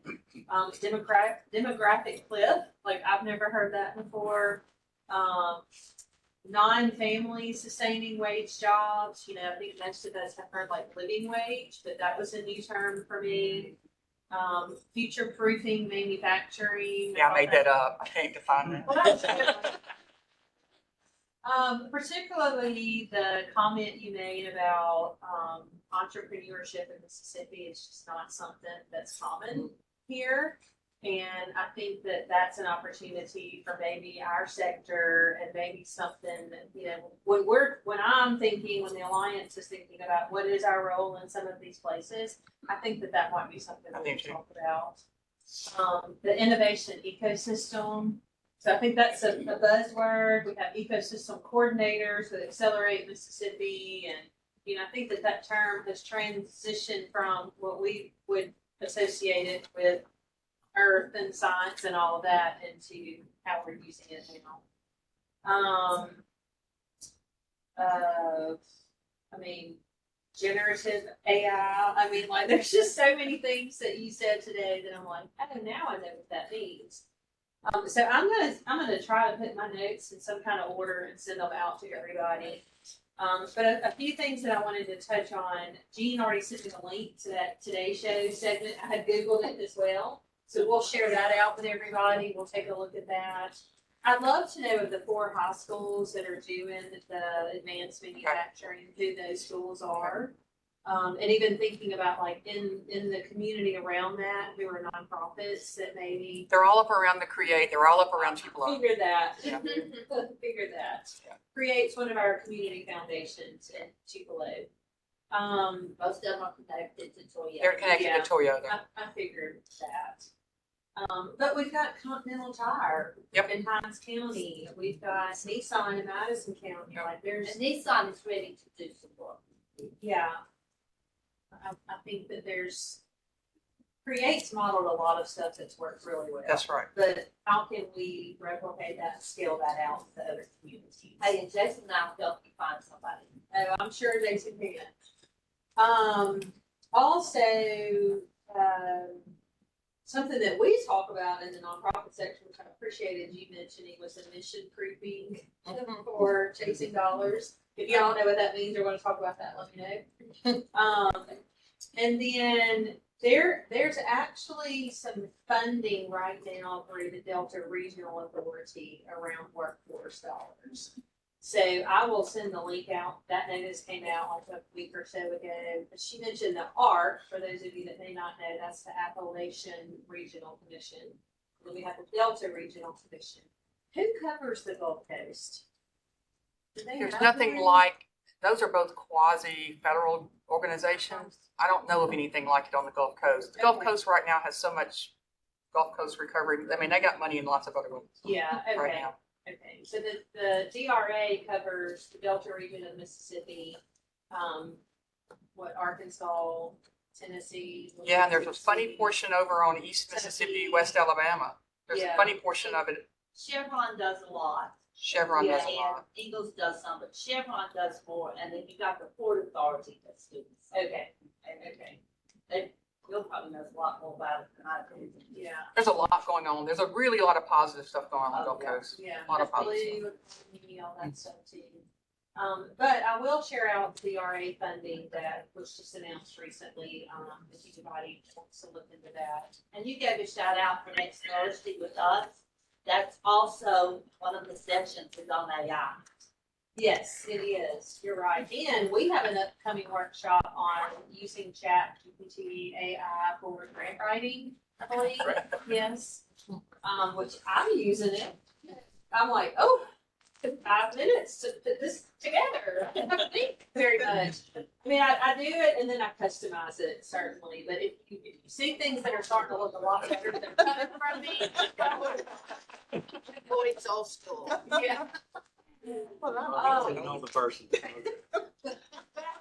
demographic cliff, like I've never heard that before. Non-family sustaining wage jobs, I think most of us have heard like living wage, but that was a new term for me. Future proofing manufacturing. Yeah, I made that up. I can't define that. Particularly the comment you made about entrepreneurship in Mississippi is just not something that's common here. And I think that that's an opportunity for maybe our sector and maybe something that, when I'm thinking, when the Alliance is thinking about what is our role in some of these places, I think that might be something that we talk about. The innovation ecosystem. So I think that's a buzzword. We have ecosystem coordinators with Accelerate Mississippi. And, I think that term has transitioned from what we would associate it with earth and science and all of that into how we're using it now. generative AI. I mean, like, there's just so many things that you said today that I'm like, oh, now I know what that means. So I'm gonna try to put my notes in some kind of order and send them out to everybody. But a few things that I wanted to touch on. Jean already sent me the link to that Today Show segment. I had Googled it as well. So we'll share that out with everybody. We'll take a look at that. I'd love to know of the 4 high schools that are doing the advanced manufacturing, who those schools are. And even thinking about like in the community around that, who are nonprofits that maybe. They're all up around the Create. They're all up around Tupelo. Figure that. Yeah. Figure that. Yeah. Create's one of our community foundations in Tupelo. Most of them are connected to Toyota. They're connected Yeah. to Toyota. I figured that. But we've got Continental Tire in Hines County. We've got Nissan in Madison County. Like there's And Nissan is ready to do some work. yeah. I think that Create's modeled a lot of stuff that's worked really well. That's right. But how can we replicate that and scale that out to other communities? Hey, and Jason and I will help you find somebody. Oh, I'm sure Jason can. Also, something that we talk about in the nonprofit section, which I appreciated you mentioning, was the mission creeping for chasing dollars. If y'all know what that means or want to talk about that, let me know. And then there's actually some funding right now through the Delta Regional Authority around workforce dollars. So I will send the link out. That notice came out like a week or so ago. But she mentioned the ARC, for those of you that may not know, that's the Appalachian Regional Commission. Then we have the Delta Regional Commission. Who covers the Gulf Coast? Do they There's have nothing one? like, those are both quasi-federal organizations. I don't know of anything like it on the Gulf Coast. The Gulf Okay. Coast right now has so much Gulf Coast recovery. I mean, they got money in lots of other ones. Yeah, okay. Right now. Okay, so the DRA covers the Delta region of Mississippi, Arkansas, Tennessee. Yeah, and there's a funny Mississippi. portion over on East Mississippi, West Alabama. There's Yeah. a funny portion of it. Chevron does a lot. Chevron does a And lot. Eagles does some, but Chevron does more, and then you got the Port Authority that's doing some. Okay, okay, You'll probably know a lot more about it than I do. yeah, There's a lot going on. There's a really lot of positive stuff going on the Gulf Coast. yeah. A lot of positive Blue economy, all that stuff too. But I will share out the DRA funding that was just announced recently, if anybody wants to look into that. And you gave a shout out for next Thursday with us. That's also one of the sessions is on AI. Yes, it is. You're right. And we have an upcoming workshop on using Chat GPT AI for grant writing, I believe. Yes. Which I'm using it. I'm like, oh, 5 minutes to put this together. I don't think very much. I mean, I do it and then I customize it, certainly. But if you see things that are starting to look a lot better than coming from me, Boy, it's old school. yeah. I know the person. But I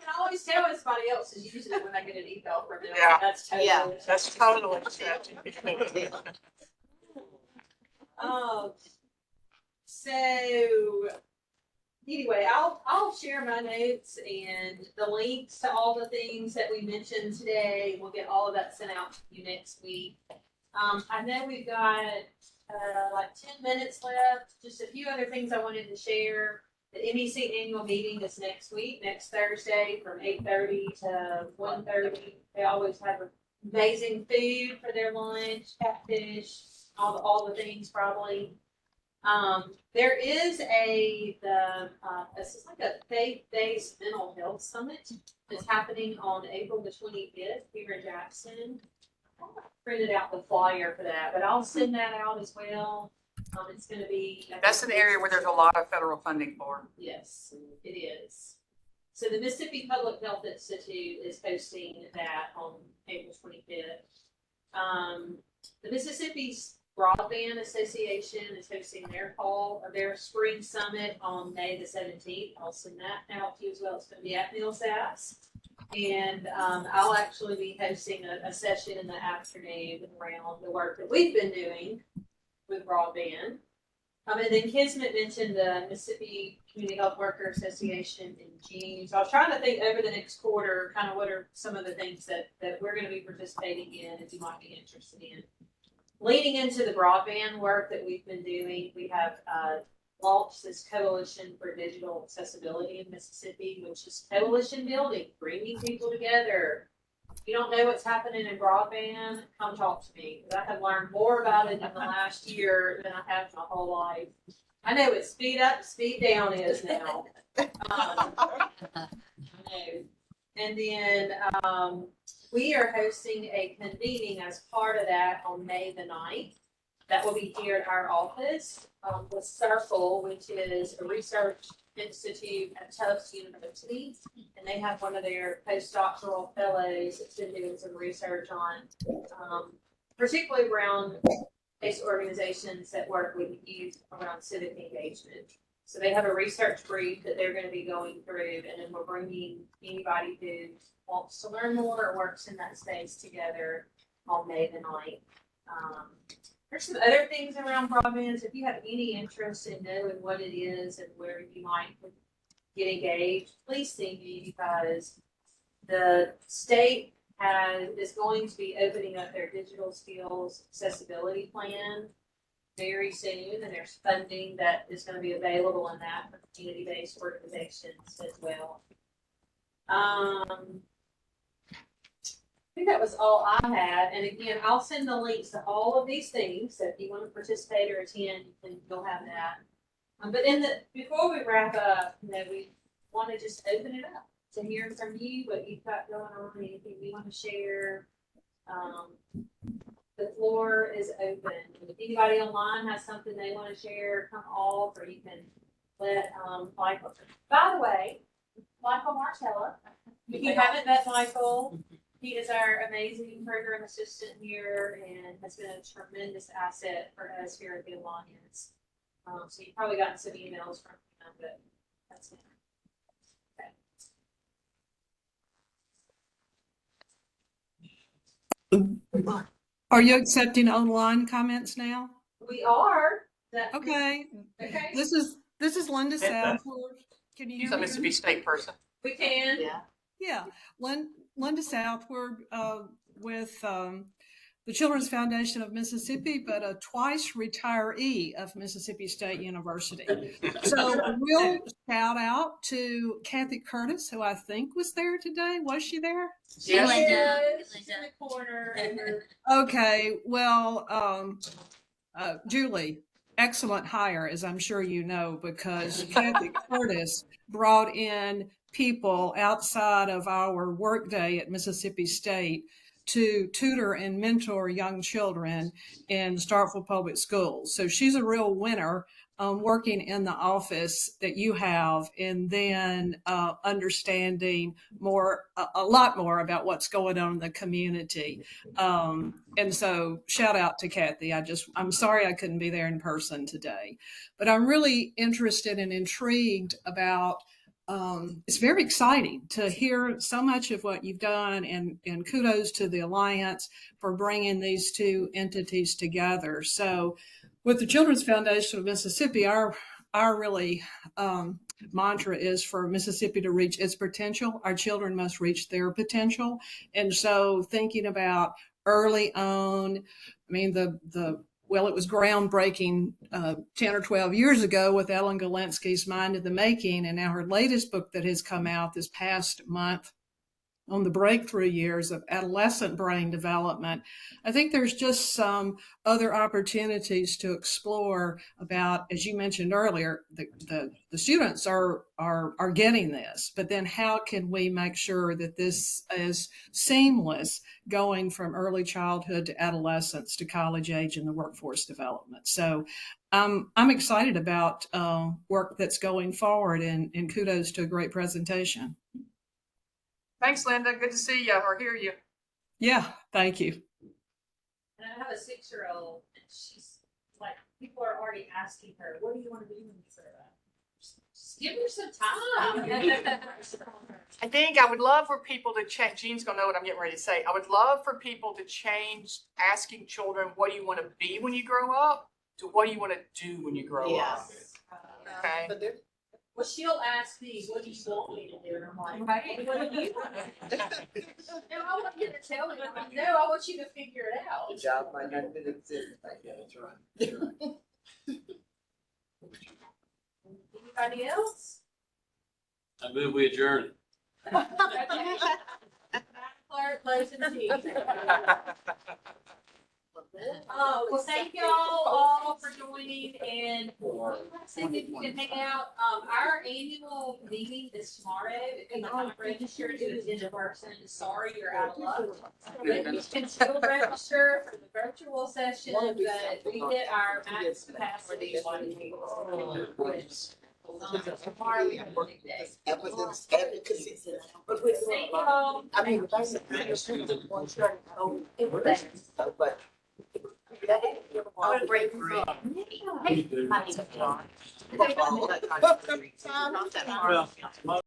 can always tell when somebody else is using it when I get an email from them. Yeah. That's totally. Yeah. That's totally. So anyway, I'll share my notes and the links to all the things that we mentioned today. We'll get all of that sent out to you next week. I know we've got like 10 minutes left. Just a few other things I wanted to share. The MEC annual meeting is next week, next Thursday from 8:30 to 1:30. They always have amazing food for their lunch, catfish, all the things probably. There is this is like a faith-based mental health summit that's happening on April the 25th here in Jackson. I printed out the flyer for that, but I'll send that out as well. It's going to be. That's an area where there's a lot of federal funding for. Yes, it is. So the Mississippi Public Health Institute is hosting that on April 25th. The Mississippi Broadband Association is hosting their spring summit on May the 17th. I'll send that out to you as well. It's going to be at Neil Sass. And I'll actually be hosting a session in the afternoon around the work that we've been doing with broadband. And then Kismet mentioned the Mississippi Community Health Worker Association in June. So I was trying to think over the next quarter, kind of what are some of the things that we're going to be participating in, if you might be interested in. Leading into the broadband work that we've been doing, we have launched this Coalition for Digital Accessibility in Mississippi, which is coalition building, bringing people together. If you don't know what's happening in broadband, come talk to me, because I have learned more about it in the last year than I have my whole life. I know what speed up, speed down is now. I know. And then we are hosting a convening as part of that on May the 9th. That will be here at our office with Circle, which is a research institute at Tufts University. And they have one of their postdoctoral fellows that's been doing some research on, particularly around base organizations that work with youth around civic engagement. So they have a research brief that they're going to be going through, and then we're bringing anybody who wants to learn more or works in that space together on May the 9th. There's some other things around broadband. So if you have any interest in knowing what it is and where you might get engaged, please see me, because the state is going to be opening up their digital skills accessibility plan very soon, and there's funding that is going to be available in that for community-based organizations as well. I think that was all I had. And again, I'll send the links to all of these things. So if you want to participate or attend, you'll have that. But before we wrap up, we want to just open it up to hear from you, what you've got going on, anything you want to share. The floor is open. If anybody online has something they want to share, come off, or you can let Michael. By the way, Michael Martella, if you haven't met Michael, he is our amazing program assistant here and has been a tremendous asset for us here at the Alliance. So you've probably gotten some emails from him, but that's him. Okay. Are you accepting online comments now? We are. Okay. Okay. This is Linda Southward. Can you hear me? Mississippi State person. We can. Yeah. Linda Southward with the Children's Foundation of Mississippi, but a twice retiree of Mississippi State University. So a real shout out to Kathy Curtis, who I think was there today. Was she there? Yes. She's in the corner. Okay. Well, Julie, excellent hire, as I'm sure you know, because Kathy Curtis brought in people outside of our workday at Mississippi State to tutor and mentor young children in Starkville Public Schools. So she's a real winner working in the office that you have, and then understanding a lot more about what's going on in the community. And so shout out to Kathy. I'm sorry I couldn't be there in person today, but I'm really interested and intrigued about it's very exciting to hear so much of what you've done, and kudos to the Alliance for bringing these two entities together. So with the Children's Foundation of Mississippi, our really mantra is for Mississippi to reach its potential. Our children must reach their potential. And so thinking about early on, it was groundbreaking 10 or 12 years ago with Ellen Galinsky's Mind of the Making, and now her latest book that has come out this past month on the breakthrough years of adolescent brain development. I think there's just some other opportunities to explore about, as you mentioned earlier, the students are getting this, but then how can we make sure that this is seamless going from early childhood to adolescence to college age and the workforce development. So I'm excited about work that's going forward, and kudos to a great presentation. Thanks, Linda. Good to see you or hear you. Yeah, thank you. And I have a 6-year-old, and she's like, people are already asking her, what do you want to do when you grow up? Just give her some time. I think I would love for people to change. Jean's gonna know what I'm getting ready to say. I would love for people to change asking children, what do you want to be when you grow up, to what do you want to do when you grow up? Yes. Okay. But there- Well, she'll ask me, what do you want me to do? And I'm like, right, what do you want? No, I want you to tell me. I'm like, no, I want you to figure it out. The job might not even exist. Yeah, that's right. That's right. Anybody else? I move we adjourn. Clerk, close the meeting. Well, thank y'all all for joining, and see if you can hang out. Our annual meeting is tomorrow. If you're not registered to attend in person, sorry, you're out of luck. But you can still register for the virtual session, but we hit our max capacity. Tomorrow we have a big day. Advocacy. But we thank y'all. I mean, that's but I would break free. Hey, Well,